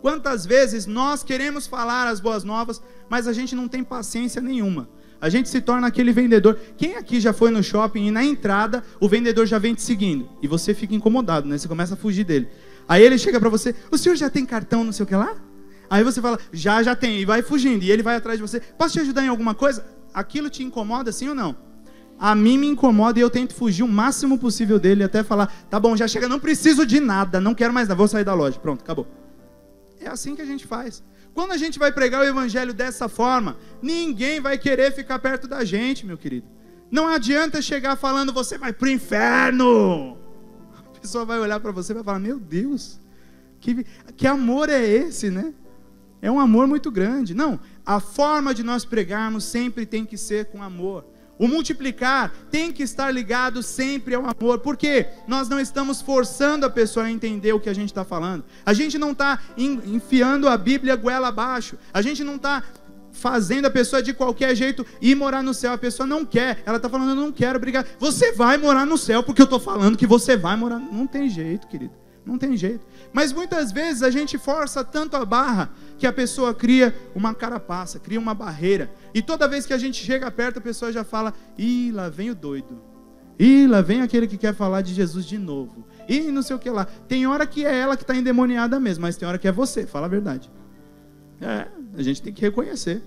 S1: Quantas vezes nós queremos falar as boas novas, mas a gente não tem paciência nenhuma. A gente se torna aquele vendedor. Quem aqui já foi no shopping e na entrada o vendedor já vem te seguindo? E você fica incomodado, né? Você começa a fugir dele. Aí ele chega para você: o senhor já tem cartão não sei o que lá? Aí você fala: já tem, e vai fugindo, e ele vai atrás de você: posso te ajudar em alguma coisa? Aquilo te incomoda, sim ou não? A mim me incomoda e eu tento fugir o máximo possível dele, até falar: tá bom, já chega, não preciso de nada, não quero mais nada, vou sair da loja, pronto, acabou. É assim que a gente faz. Quando a gente vai pregar o evangelho dessa forma, ninguém vai querer ficar perto da gente, meu querido. Não adianta chegar falando: você vai pro inferno. A pessoa vai olhar para você e vai falar: meu Deus, que amor é esse, né? É um amor muito grande. Não, a forma de nós pregarmos sempre tem que ser com amor. O multiplicar tem que estar ligado sempre ao amor. Por quê? Nós não estamos forçando a pessoa a entender o que a gente está falando. A gente não está enfiando a Bíblia goela abaixo. A gente não está fazendo a pessoa de qualquer jeito ir morar no céu. A pessoa não quer. Ela está falando: eu não quero brigar. Você vai morar no céu porque eu estou falando que você vai morar. Não tem jeito, querido. Não tem jeito. Mas muitas vezes a gente força tanto a barra que a pessoa cria uma carapaça, cria uma barreira. E toda vez que a gente chega perto, a pessoa já fala: ih, lá vem o doido. Ih, lá vem aquele que quer falar de Jesus de novo. Ih, não sei o que lá. Tem hora que é ela que está endemoniada mesmo, mas tem hora que é você, fala a verdade. A gente tem que reconhecer.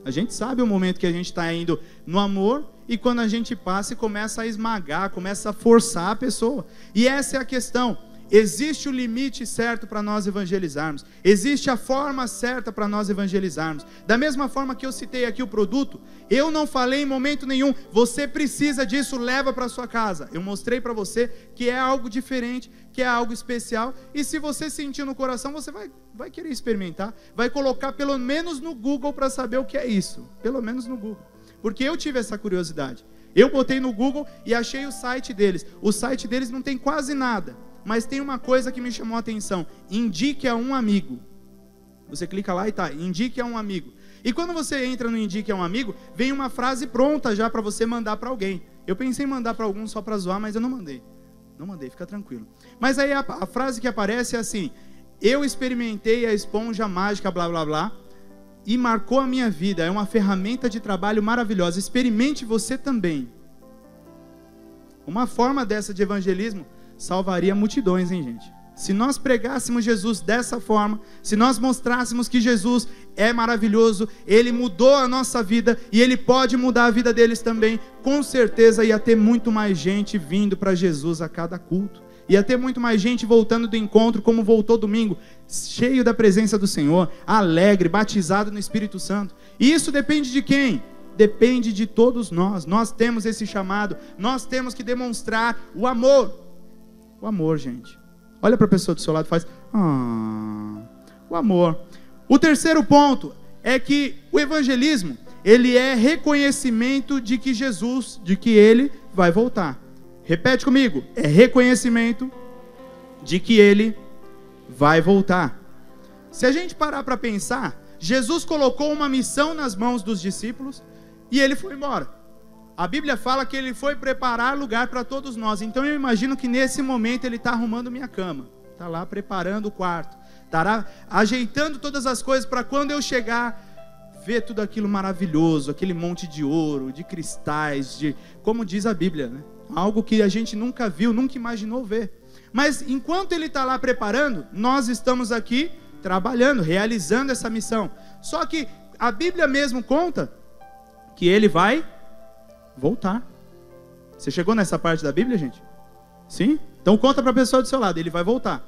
S1: A gente sabe o momento que a gente está indo no amor e quando a gente passa e começa a esmagar, começa a forçar a pessoa. E essa é a questão. Existe o limite certo para nós evangelizarmos. Existe a forma certa para nós evangelizarmos. Da mesma forma que eu citei aqui o produto, eu não falei em momento nenhum: você precisa disso, leva para sua casa. Eu mostrei para você que é algo diferente, que é algo especial. E se você sentir no coração, você vai querer experimentar. Vai colocar pelo menos no Google para saber o que é isso. Pelo menos no Google. Porque eu tive essa curiosidade. Eu botei no Google e achei o site deles. O site deles não tem quase nada. Mas tem uma coisa que me chamou a atenção: indique a um amigo. Você clica lá e tá, indique a um amigo. E quando você entra no indique a um amigo, vem uma frase pronta já para você mandar para alguém. Eu pensei em mandar para algum só para zoar, mas eu não mandei. Não mandei, fica tranquilo. Mas aí a frase que aparece é assim: eu experimentei a esponja mágica blá blá blá e marcou a minha vida, é uma ferramenta de trabalho maravilhosa. Experimente você também. Uma forma dessa de evangelismo salvaria multidões, hein, gente? Se nós pregássemos Jesus dessa forma, se nós mostrássemos que Jesus é maravilhoso, Ele mudou a nossa vida e Ele pode mudar a vida deles também, com certeza ia ter muito mais gente vindo para Jesus a cada culto. Ia ter muito mais gente voltando do encontro, como voltou domingo, cheio da presença do Senhor, alegre, batizado no Espírito Santo. E isso depende de quem? Depende de todos nós. Nós temos esse chamado, nós temos que demonstrar o amor. O amor, gente. Olha para a pessoa do seu lado e faz, o amor. O terceiro ponto é que o evangelismo, ele é reconhecimento de que Jesus, de que Ele vai voltar. Repete comigo, é reconhecimento de que Ele vai voltar. Se a gente parar para pensar, Jesus colocou uma missão nas mãos dos discípulos e Ele foi embora. A Bíblia fala que Ele foi preparar lugar para todos nós. Então eu imagino que nesse momento Ele está arrumando minha cama, está lá preparando o quarto, está ajeitando todas as coisas para quando eu chegar, ver tudo aquilo maravilhoso, aquele monte de ouro, de cristais, como diz a Bíblia, né? Algo que a gente nunca viu, nunca imaginou ver. Mas enquanto Ele está lá preparando, nós estamos aqui trabalhando, realizando essa missão. Só que a Bíblia mesmo conta que Ele vai voltar. Você chegou nessa parte da Bíblia, gente? Sim? Então conta para a pessoa do seu lado, Ele vai voltar.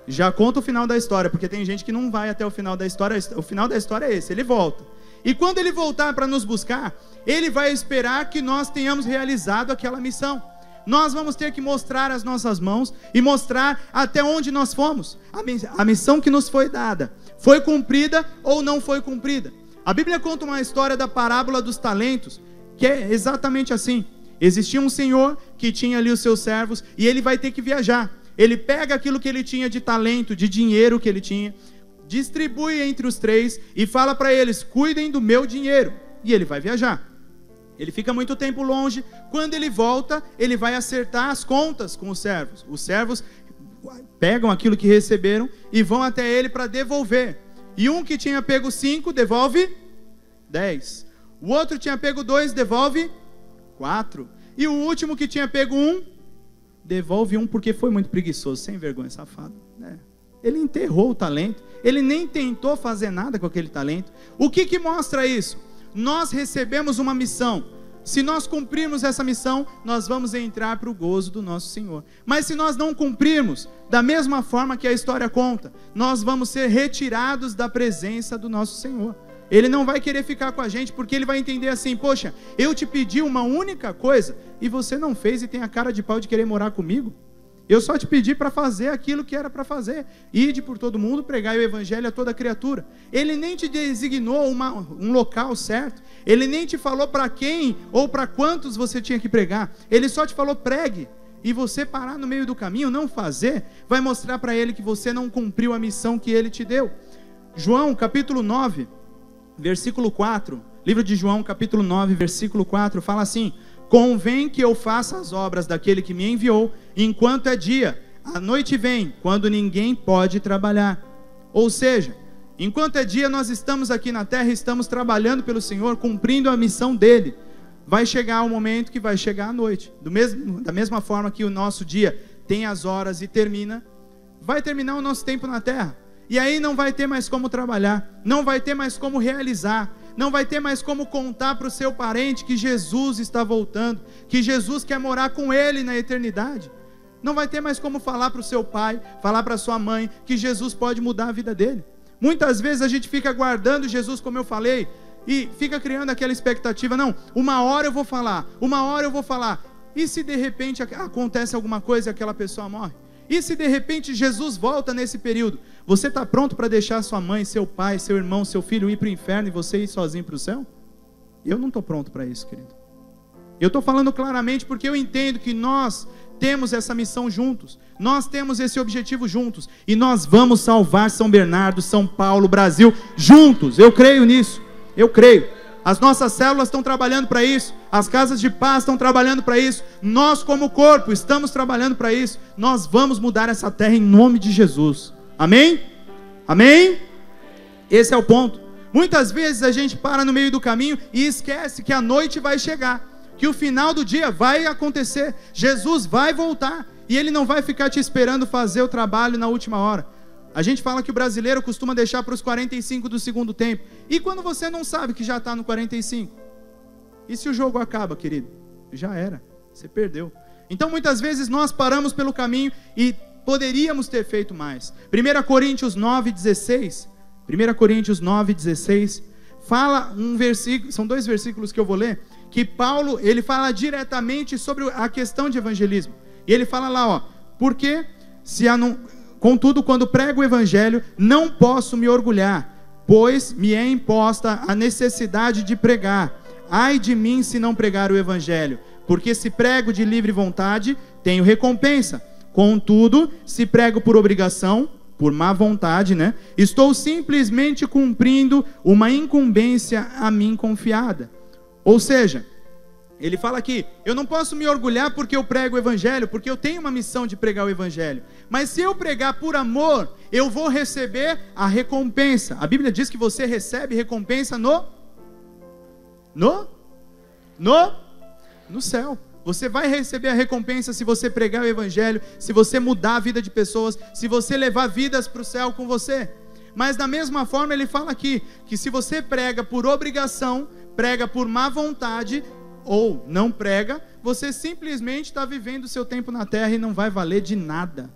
S1: Já conta o final da história, porque tem gente que não vai até o final da história. O final da história é esse, Ele volta. E quando Ele voltar para nos buscar, Ele vai esperar que nós tenhamos realizado aquela missão. Nós vamos ter que mostrar as nossas mãos e mostrar até onde nós fomos. A missão que nos foi dada foi cumprida ou não foi cumprida. A Bíblia conta uma história da parábola dos talentos, que é exatamente assim. Existia um senhor que tinha ali os seus servos e ele vai ter que viajar. Ele pega aquilo que ele tinha de talento, de dinheiro que ele tinha, distribui entre os três e fala para eles, cuidem do meu dinheiro. E ele vai viajar. Ele fica muito tempo longe. Quando ele volta, ele vai acertar as contas com os servos. Os servos pegam aquilo que receberam e vão até ele para devolver. E um que tinha pego 5, devolve 10. O outro tinha pego 2, devolve 4. E o último que tinha pego 1, devolve 1 porque foi muito preguiçoso, sem vergonha, safado, né? Ele enterrou o talento. Ele nem tentou fazer nada com aquele talento. O que mostra isso? Nós recebemos uma missão. Se nós cumprirmos essa missão, nós vamos entrar para o gozo do nosso Senhor. Mas se nós não cumprirmos, da mesma forma que a história conta, nós vamos ser retirados da presença do nosso Senhor. Ele não vai querer ficar com a gente, porque Ele vai entender assim, poxa, eu te pedi uma única coisa, e você não fez e tem a cara de pau de querer morar comigo? Eu só te pedi para fazer aquilo que era para fazer. Ide por todo mundo, pregai o evangelho a toda criatura. Ele nem te designou um local certo. Ele nem te falou para quem ou para quantos você tinha que pregar. Ele só te falou pregue. E você parar no meio do caminho, não fazer, vai mostrar para Ele que você não cumpriu a missão que Ele te deu. João capítulo 9, versículo 4. Livro de João capítulo 9, versículo 4, fala assim: convém que eu faça as obras daquele que me enviou, enquanto é dia. A noite vem, quando ninguém pode trabalhar. Ou seja, enquanto é dia, nós estamos aqui na terra, estamos trabalhando pelo Senhor, cumprindo a missão dEle. Vai chegar o momento que vai chegar a noite. Da mesma forma que o nosso dia tem as horas e termina, vai terminar o nosso tempo na terra. E aí não vai ter mais como trabalhar, não vai ter mais como realizar, não vai ter mais como contar para o seu parente que Jesus está voltando, que Jesus quer morar com ele na eternidade. Não vai ter mais como falar para o seu pai, falar para a sua mãe, que Jesus pode mudar a vida dele. Muitas vezes a gente fica guardando Jesus, como eu falei, e fica criando aquela expectativa, não, uma hora eu vou falar, uma hora eu vou falar. E se de repente acontece alguma coisa e aquela pessoa morre? E se de repente Jesus volta nesse período? Você está pronto para deixar sua mãe, seu pai, seu irmão, seu filho ir para o inferno e você ir sozinho para o céu? Eu não estou pronto para isso, querido. Eu estou falando claramente porque eu entendo que nós temos essa missão juntos. Nós temos esse objetivo juntos. E nós vamos salvar São Bernardo, São Paulo, Brasil, juntos. Eu creio nisso. Eu creio. As nossas células estão trabalhando para isso. As casas de paz estão trabalhando para isso. Nós como corpo estamos trabalhando para isso. Nós vamos mudar essa terra em nome de Jesus. Amém? Amém? Esse é o ponto. Muitas vezes a gente para no meio do caminho e esquece que a noite vai chegar, que o final do dia vai acontecer, Jesus vai voltar, e Ele não vai ficar te esperando fazer o trabalho na última hora. A gente fala que o brasileiro costuma deixar para os 45 do segundo tempo. E quando você não sabe que já está no 45? E se o jogo acaba, querido? Já era, você perdeu. Então muitas vezes nós paramos pelo caminho e poderíamos ter feito mais. 1 Coríntios 9,16. 1 Coríntios 9,16. Fala um versículo, são 2 versículos que eu vou ler, que Paulo, ele fala diretamente sobre a questão de evangelismo. E ele fala lá, ó, porque contudo, quando prego o evangelho, não posso me orgulhar, pois me é imposta a necessidade de pregar. Ai de mim se não pregar o evangelho, porque se prego de livre vontade, tenho recompensa. Contudo, se prego por obrigação, por má vontade, né? Estou simplesmente cumprindo uma incumbência a mim confiada. Ou seja, ele fala aqui, eu não posso me orgulhar porque eu prego o evangelho, porque eu tenho uma missão de pregar o evangelho. Mas se eu pregar por amor, eu vou receber a recompensa. A Bíblia diz que você recebe recompensa no céu. Você vai receber a recompensa se você pregar o evangelho, se você mudar a vida de pessoas, se você levar vidas para o céu com você. Mas da mesma forma ele fala aqui, que se você prega por obrigação, prega por má vontade, ou não prega, você simplesmente está vivendo o seu tempo na terra e não vai valer de nada.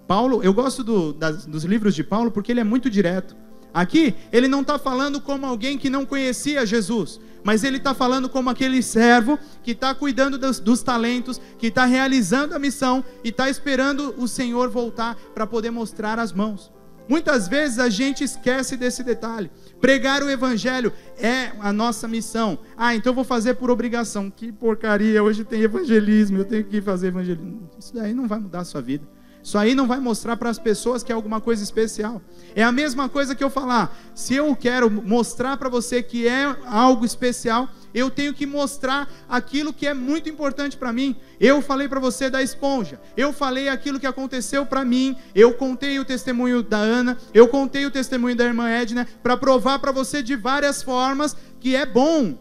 S1: Paulo, eu gosto dos livros de Paulo porque ele é muito direto. Aqui, ele não está falando como alguém que não conhecia Jesus, mas ele está falando como aquele servo que está cuidando dos talentos, que está realizando a missão e está esperando o Senhor voltar para poder mostrar as mãos. Muitas vezes a gente esquece desse detalhe. Pregar o evangelho é a nossa missão. Então eu vou fazer por obrigação. Que porcaria, hoje tem evangelismo, eu tenho que fazer evangelismo. Isso daí não vai mudar a sua vida. Isso aí não vai mostrar para as pessoas que é alguma coisa especial. É a mesma coisa que eu falar, se eu quero mostrar para você que é algo especial, eu tenho que mostrar aquilo que é muito importante para mim. Eu falei para você da esponja, eu falei aquilo que aconteceu para mim, eu contei o testemunho da Ana, eu contei o testemunho da irmã Edna, para provar para você de várias formas que é bom.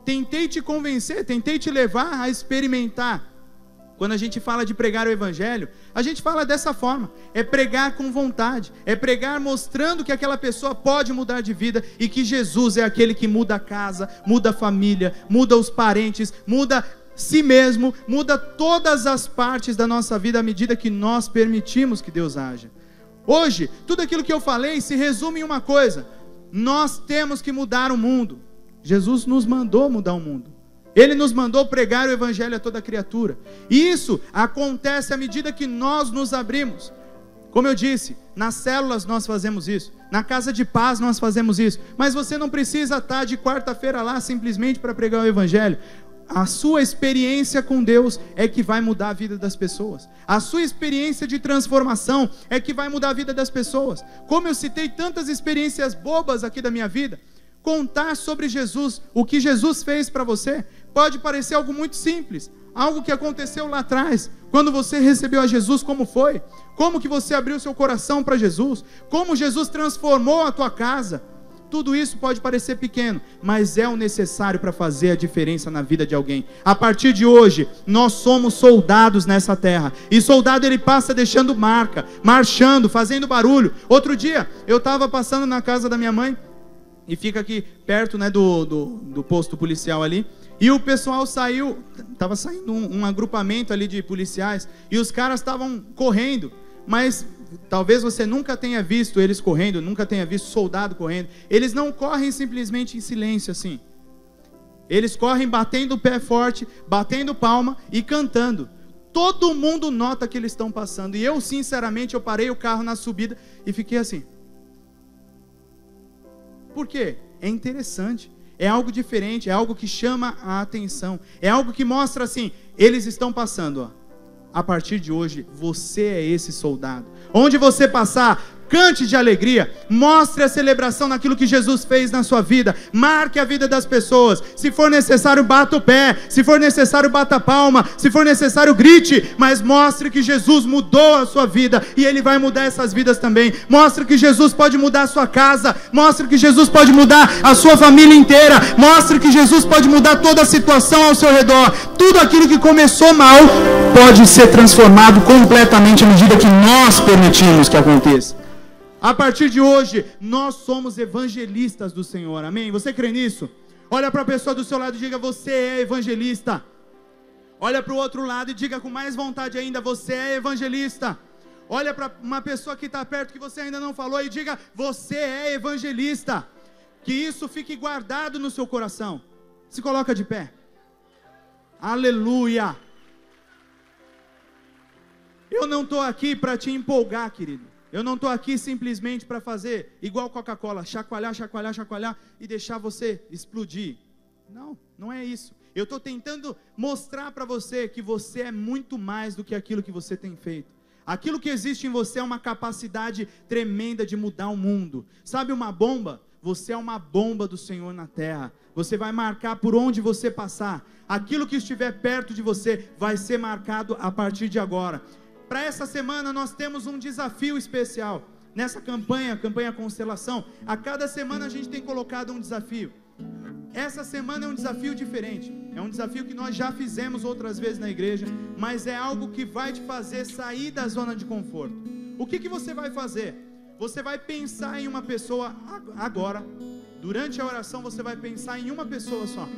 S1: Tentei te convencer, tentei te levar a experimentar. Quando a gente fala de pregar o evangelho, a gente fala dessa forma, é pregar com vontade, é pregar mostrando que aquela pessoa pode mudar de vida e que Jesus é aquele que muda a casa, muda a família, muda os parentes, muda si mesmo, muda todas as partes da nossa vida à medida que nós permitimos que Deus haja. Hoje, tudo aquilo que eu falei se resume em uma coisa: nós temos que mudar o mundo. Jesus nos mandou mudar o mundo. Ele nos mandou pregar o evangelho a toda criatura. E isso acontece à medida que nós nos abrimos. Como eu disse, nas células nós fazemos isso, na casa de paz nós fazemos isso. Mas você não precisa estar de quarta-feira lá simplesmente para pregar o evangelho. A sua experiência com Deus é que vai mudar a vida das pessoas. A sua experiência de transformação é que vai mudar a vida das pessoas. Como eu citei tantas experiências bobas aqui da minha vida, contar sobre Jesus, o que Jesus fez para você, pode parecer algo muito simples, algo que aconteceu lá atrás, quando você recebeu a Jesus, como foi? Como que você abriu seu coração para Jesus? Como Jesus transformou a tua casa? Tudo isso pode parecer pequeno, mas é o necessário para fazer a diferença na vida de alguém. A partir de hoje, nós somos soldados nessa terra, e soldado ele passa deixando marca, marchando, fazendo barulho. Outro dia, eu estava passando na casa da minha mãe, e fica aqui perto, né, do posto policial ali, e o pessoal saiu, estava saindo um agrupamento ali de policiais, e os caras estavam correndo, mas talvez você nunca tenha visto eles correndo, nunca tenha visto soldado correndo. Eles não correm simplesmente em silêncio assim, eles correm batendo o pé forte, batendo palma e cantando. Todo mundo nota que eles estão passando, e eu sinceramente, eu parei o carro na subida e fiquei assim. Por quê? É interessante, é algo diferente, é algo que chama a atenção, é algo que mostra assim, eles estão passando, ó. A partir de hoje, você é esse soldado. Onde você passar, cante de alegria, mostre a celebração naquilo que Jesus fez na sua vida, marque a vida das pessoas. Se for necessário, bata o pé, se for necessário, bata a palma, se for necessário, grite, mas mostre que Jesus mudou a sua vida e Ele vai mudar essas vidas também. Mostre que Jesus pode mudar a sua casa, mostre que Jesus pode mudar a sua família inteira, mostre que Jesus pode mudar toda a situação ao seu redor. Tudo aquilo que começou mal pode ser transformado completamente à medida que nós permitimos que aconteça. A partir de hoje, nós somos evangelistas do Senhor, amém? Você crê nisso? Olha para a pessoa do seu lado e diga: você é evangelista. Olha para o outro lado e diga com mais vontade ainda: você é evangelista. Olha para uma pessoa que está perto que você ainda não falou e diga: você é evangelista. Que isso fique guardado no seu coração. Se coloca de pé. Aleluia. Eu não estou aqui para te empolgar, querido. Eu não estou aqui simplesmente para fazer igual Coca-Cola, chacoalhar, chacoalhar, chacoalhar e deixar você explodir. Não, não é isso. Eu estou tentando mostrar para você que você é muito mais do que aquilo que você tem feito. Aquilo que existe em você é uma capacidade tremenda de mudar o mundo. Sabe uma bomba? Você é uma bomba do Senhor na terra. Você vai marcar por onde você passar. Aquilo que estiver perto de você vai ser marcado a partir de agora. Para essa semana nós temos um desafio especial. Nessa campanha Constelação, a cada semana a gente tem colocado um desafio. Essa semana é um desafio diferente. É um desafio que nós já fizemos outras vezes na igreja, mas é algo que vai te fazer sair da zona de conforto. O que você vai fazer? Você vai pensar em uma pessoa agora. Durante a oração você vai pensar em uma pessoa só.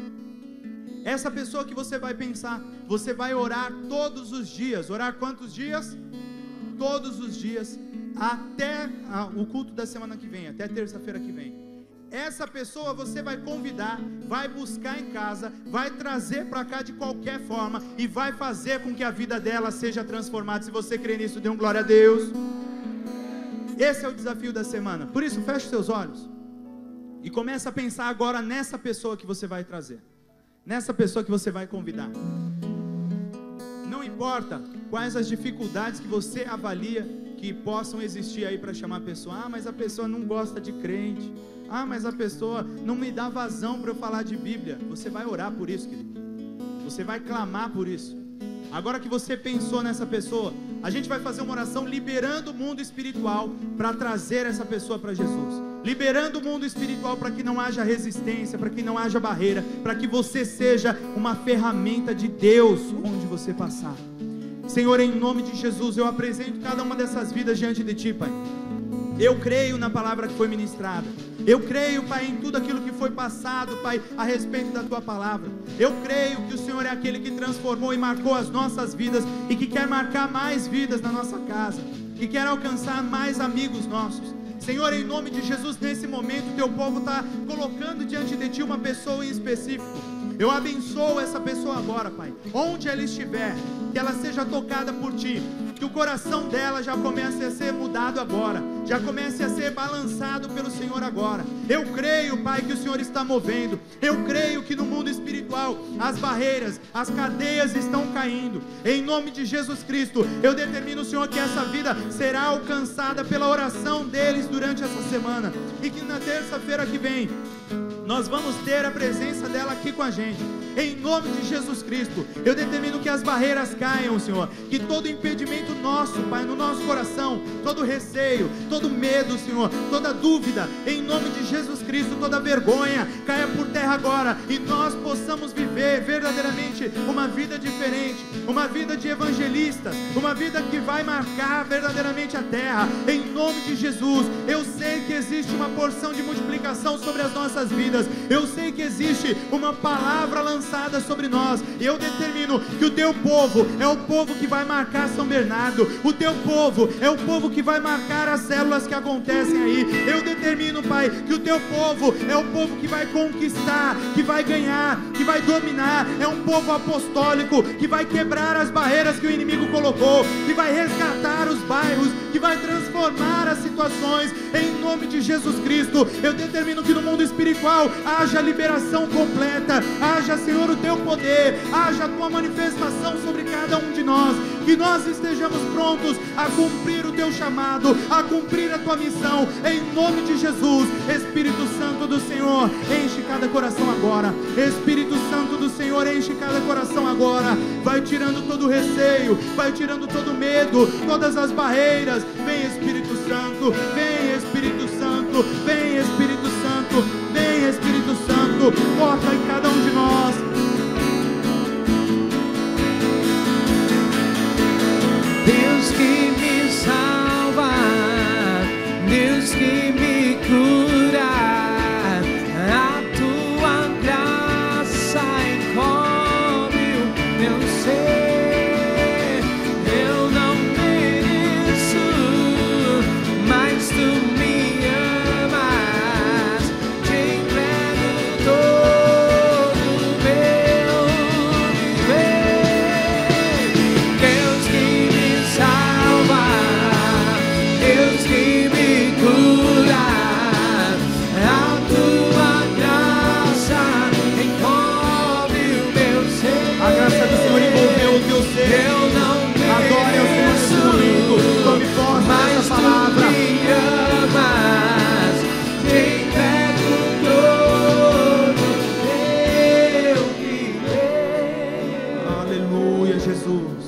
S1: Essa pessoa que você vai pensar, você vai orar todos os dias. Orar quantos dias? Todos os dias, até o culto da semana que vem, até terça-feira que vem. Essa pessoa você vai convidar, vai buscar em casa, vai trazer para cá de qualquer forma e vai fazer com que a vida dela seja transformada. Se você crê nisso, dê um glória a Deus. Esse é o desafio da semana. Por isso, feche seus olhos e comece a pensar agora nessa pessoa que você vai trazer. Nessa pessoa que você vai convidar. Não importa quais as dificuldades que você avalia que possam existir aí para chamar a pessoa. Ah, mas a pessoa não gosta de crente. Ah, mas a pessoa não me dá vazão para eu falar de Bíblia. Você vai orar por isso, querido. Você vai clamar por isso. Agora que você pensou nessa pessoa, a gente vai fazer uma oração liberando o mundo espiritual para trazer essa pessoa para Jesus. Liberando o mundo espiritual para que não haja resistência, para que não haja barreira, para que você seja uma ferramenta de Deus onde você passar. Senhor, em nome de Jesus, eu apresento cada uma dessas vidas diante de Ti, Pai. Eu creio na palavra que foi ministrada. Eu creio, Pai, em tudo aquilo que foi passado, Pai, a respeito da Tua palavra. Eu creio que o Senhor é aquele que transformou e marcou as nossas vidas e que quer marcar mais vidas na nossa casa, que quer alcançar mais amigos nossos. Senhor, em nome de Jesus, nesse momento, Teu povo está colocando diante de Ti uma pessoa em específico. Eu abençoo essa pessoa agora, Pai, onde ela estiver, que ela seja tocada por Ti, que o coração dela já comece a ser mudado agora, já comece a ser balançado pelo Senhor agora. Eu creio, Pai, que o Senhor está movendo. Eu creio que no mundo espiritual as barreiras, as cadeias estão caindo. Em nome de Jesus Cristo, eu determino, Senhor, que essa vida será alcançada pela oração deles durante essa semana, e que na terça-feira que vem nós vamos ter a presença dela aqui com a gente. Em nome de Jesus Cristo, eu determino que as barreiras caiam, Senhor, que todo impedimento nosso, Pai, no nosso coração, todo receio, todo medo, Senhor, toda dúvida, em nome de Jesus Cristo, toda vergonha, caia por terra agora, e nós possamos viver verdadeiramente uma vida diferente, uma vida de evangelistas, uma vida que vai marcar verdadeiramente a terra. Em nome de Jesus, eu sei que existe uma porção de multiplicação sobre as nossas vidas. Eu sei que existe uma palavra lançada sobre nós, e eu determino que o Teu povo é o povo que vai marcar São Bernardo. O Teu povo é o povo que vai marcar as células que acontecem aí. Eu determino, Pai, que o Teu povo é o povo que vai conquistar, que vai ganhar, que vai dominar. É um povo apostólico que vai quebrar as barreiras que o inimigo colocou, que vai resgatar os bairros, que vai transformar as situações. Em nome de Jesus Cristo, eu determino que no mundo espiritual haja liberação completa, haja, Senhor, o Teu poder, haja a Tua manifestação sobre cada um de nós. que nós estejamos prontos a cumprir o teu chamado, a cumprir a tua missão, em nome de Jesus. Espírito Santo do Senhor, enche cada coração agora. Espírito Santo do Senhor, enche cada coração agora. Vai tirando todo o receio, vai tirando todo o medo, todas as barreiras. Vem Espírito Santo, vem Espírito Santo, vem Espírito Santo, vem Espírito Santo, toca em cada um de nós.
S5: Deus que me salva, Deus que me cura, a tua graça encobre o meu ser. Eu não mereço, mas tu me amas, te entrego todo o meu viver. Deus que me salva, Deus que me cura, a tua graça encobre o meu ser.
S1: A graça do Senhor envolveu o teu ser.
S5: Eu não
S1: Adore ao Senhor nesse momento. Tome posse dessa palavra.
S5: Tu me amas, te entrego todo o meu viver.
S1: Aleluia, Jesus.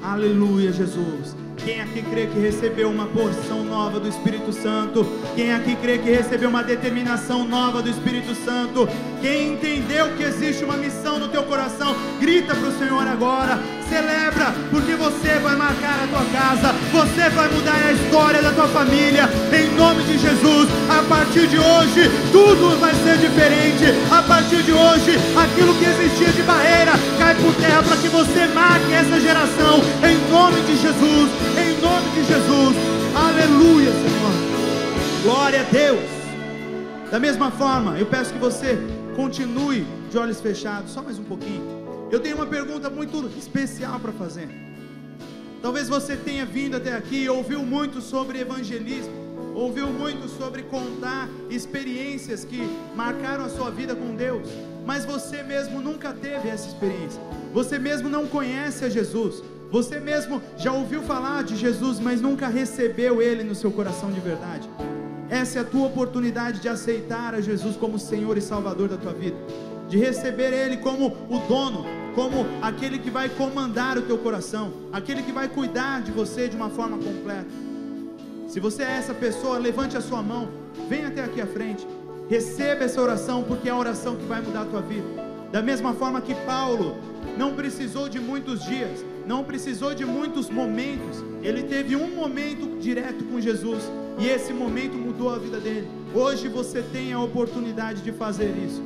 S1: Aleluia, Jesus. Quem aqui crê que recebeu uma porção nova do Espírito Santo? Quem aqui crê que recebeu uma determinação nova do Espírito Santo? Quem entendeu que existe uma missão no teu coração? Grita para o Senhor agora. Celebra, porque você vai marcar a tua casa. Você vai mudar a história da tua família. Em nome de Jesus, a partir de hoje, tudo vai ser diferente. A partir de hoje, aquilo que existia de barreira cai por terra para que você marque essa geração. Em nome de Jesus, em nome de Jesus. Aleluia, Senhor. Glória a Deus. Da mesma forma, eu peço que você continue de olhos fechados, só mais um pouquinho. Eu tenho uma pergunta muito especial para fazer. Talvez você tenha vindo até aqui e ouviu muito sobre evangelismo, ouviu muito sobre contar experiências que marcaram a sua vida com Deus, mas você mesmo nunca teve essa experiência. Você mesmo não conhece a Jesus. Você mesmo já ouviu falar de Jesus, mas nunca recebeu Ele no seu coração de verdade. Essa é a tua oportunidade de aceitar a Jesus como Senhor e Salvador da tua vida, de receber Ele como o dono, como aquele que vai comandar o teu coração, aquele que vai cuidar de você de uma forma completa. Se você é essa pessoa, levante a sua mão, venha até aqui à frente, receba essa oração, porque é a oração que vai mudar a tua vida. Da mesma forma que Paulo não precisou de muitos dias, não precisou de muitos momentos, ele teve um momento direto com Jesus, e esse momento mudou a vida dele. Hoje você tem a oportunidade de fazer isso.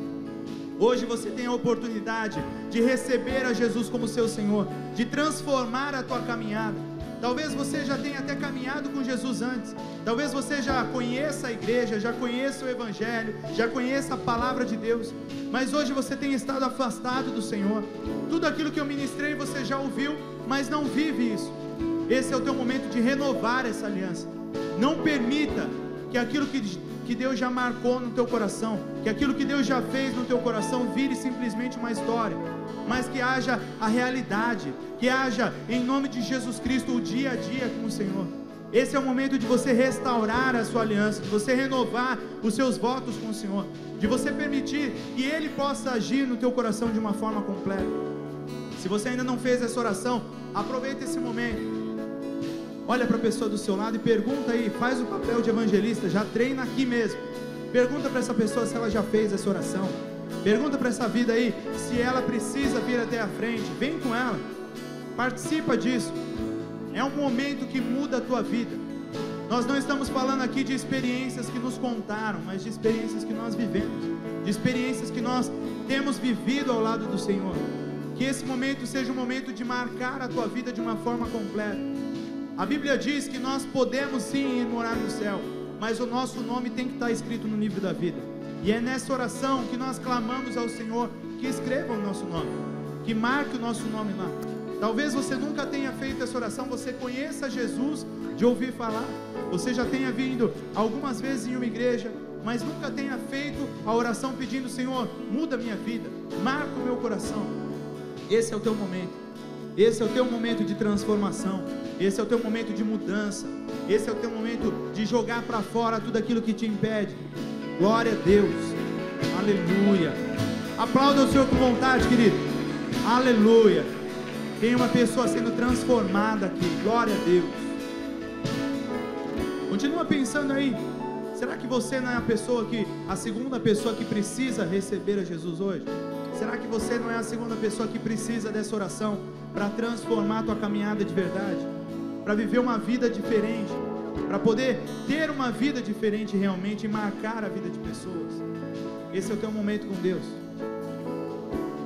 S1: Hoje você tem a oportunidade de receber a Jesus como seu Senhor, de transformar a tua caminhada. Talvez você já tenha até caminhado com Jesus antes, talvez você já conheça a igreja, já conheça o Evangelho, já conheça a palavra de Deus, mas hoje você tem estado afastado do Senhor. Tudo aquilo que eu ministrei você já ouviu, mas não vive isso. Esse é o teu momento de renovar essa aliança. Não permita que aquilo que Deus já marcou no teu coração, que aquilo que Deus já fez no teu coração vire simplesmente uma história, mas que haja a realidade, que haja em nome de Jesus Cristo o dia a dia com o Senhor. Esse é o momento de você restaurar a sua aliança, de você renovar os seus votos com o Senhor, de você permitir que Ele possa agir no teu coração de uma forma completa. Se você ainda não fez essa oração, aproveita esse momento. Olha para a pessoa do seu lado e pergunta aí, faz o papel de evangelista, já treina aqui mesmo. Pergunta para essa pessoa se ela já fez essa oração. Pergunta para essa vida aí se ela precisa vir até a frente. Vem com ela, participa disso. É um momento que muda a tua vida. Nós não estamos falando aqui de experiências que nos contaram, mas de experiências que nós vivemos, de experiências que nós temos vivido ao lado do Senhor. Que esse momento seja um momento de marcar a tua vida de uma forma completa. A Bíblia diz que nós podemos sim ir morar no céu, mas o nosso nome tem que estar escrito no livro da vida. E é nessa oração que nós clamamos ao Senhor que escreva o nosso nome, que marque o nosso nome lá. Talvez você nunca tenha feito essa oração, você conheça Jesus de ouvir falar, você já tenha vindo algumas vezes em uma igreja, mas nunca tenha feito a oração pedindo: Senhor, muda a minha vida, marca o meu coração. Esse é o teu momento. Esse é o teu momento de transformação. Esse é o teu momento de mudança. Esse é o teu momento de jogar para fora tudo aquilo que te impede. Glória a Deus. Aleluia. Aplauda o Senhor com vontade, querido. Aleluia. Tem uma pessoa sendo transformada aqui. Glória a Deus. Continua pensando aí. Será que você não é a segunda pessoa que precisa receber a Jesus hoje? Será que você não é a segunda pessoa que precisa dessa oração para transformar a tua caminhada de verdade? Para viver uma vida diferente? Para poder ter uma vida diferente realmente e marcar a vida de pessoas? Esse é o teu momento com Deus.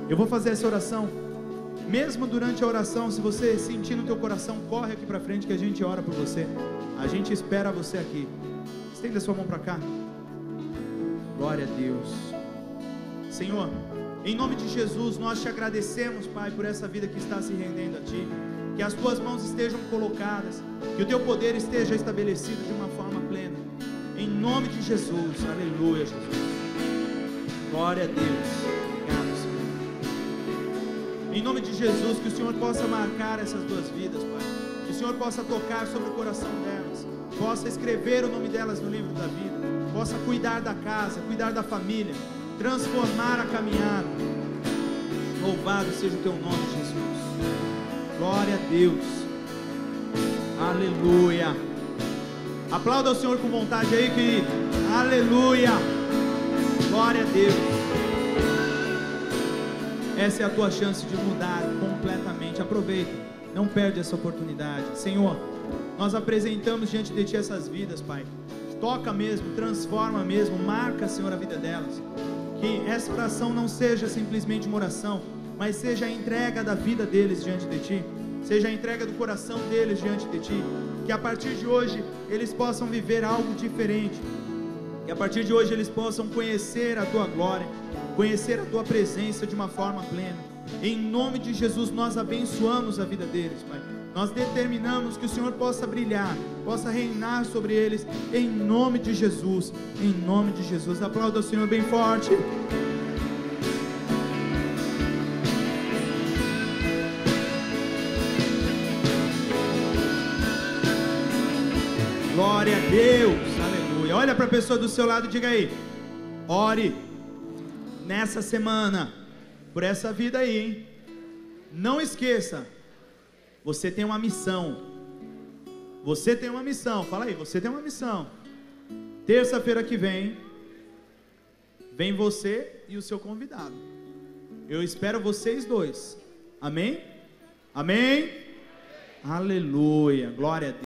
S1: Eu vou fazer essa oração. Mesmo durante a oração, se você sentir no teu coração, corre aqui para frente que a gente ora por você. A gente espera você aqui. Estenda sua mão para cá. Glória a Deus. Senhor, em nome de Jesus, nós te agradecemos, Pai, por essa vida que está se rendendo a Ti. Que as Tuas mãos estejam colocadas, que o Teu poder esteja estabelecido de uma forma plena. Em nome de Jesus, aleluia, Jesus. Glória a Deus. Obrigado, Senhor. Em nome de Jesus, que o Senhor possa marcar essas duas vidas, Pai. Que o Senhor possa tocar sobre o coração delas, possa escrever o nome delas no livro da vida, possa cuidar da casa, cuidar da família, transformar a caminhada. Louvado seja o Teu nome, Jesus. Glória a Deus. Aleluia. Aplauda o Senhor com vontade aí, querido. Aleluia. Glória a Deus. Essa é a tua chance de mudar completamente. Aproveita, não perde essa oportunidade. Senhor, nós apresentamos diante de Ti essas vidas, Pai. Toca mesmo, transforma mesmo, marca, Senhor, a vida delas. Que essa oração não seja simplesmente uma oração, mas seja a entrega da vida deles diante de Ti, seja a entrega do coração deles diante de Ti. Que a partir de hoje eles possam viver algo diferente, que a partir de hoje eles possam conhecer a Tua glória, conhecer a Tua presença de uma forma plena. Em nome de Jesus nós abençoamos a vida deles, Pai. Nós determinamos que o Senhor possa brilhar, possa reinar sobre eles, em nome de Jesus, em nome de Jesus. Aplauda o Senhor bem forte. Glória a Deus, aleluia. Olha para a pessoa do seu lado e diga aí: ore nessa semana por essa vida aí, hein? Não esqueça, você tem uma missão. Você tem uma missão. Fala aí, você tem uma missão. Terça-feira que vem você e o seu convidado. Eu espero vocês dois. Amém? Amém? Aleluia. Glória a Deus.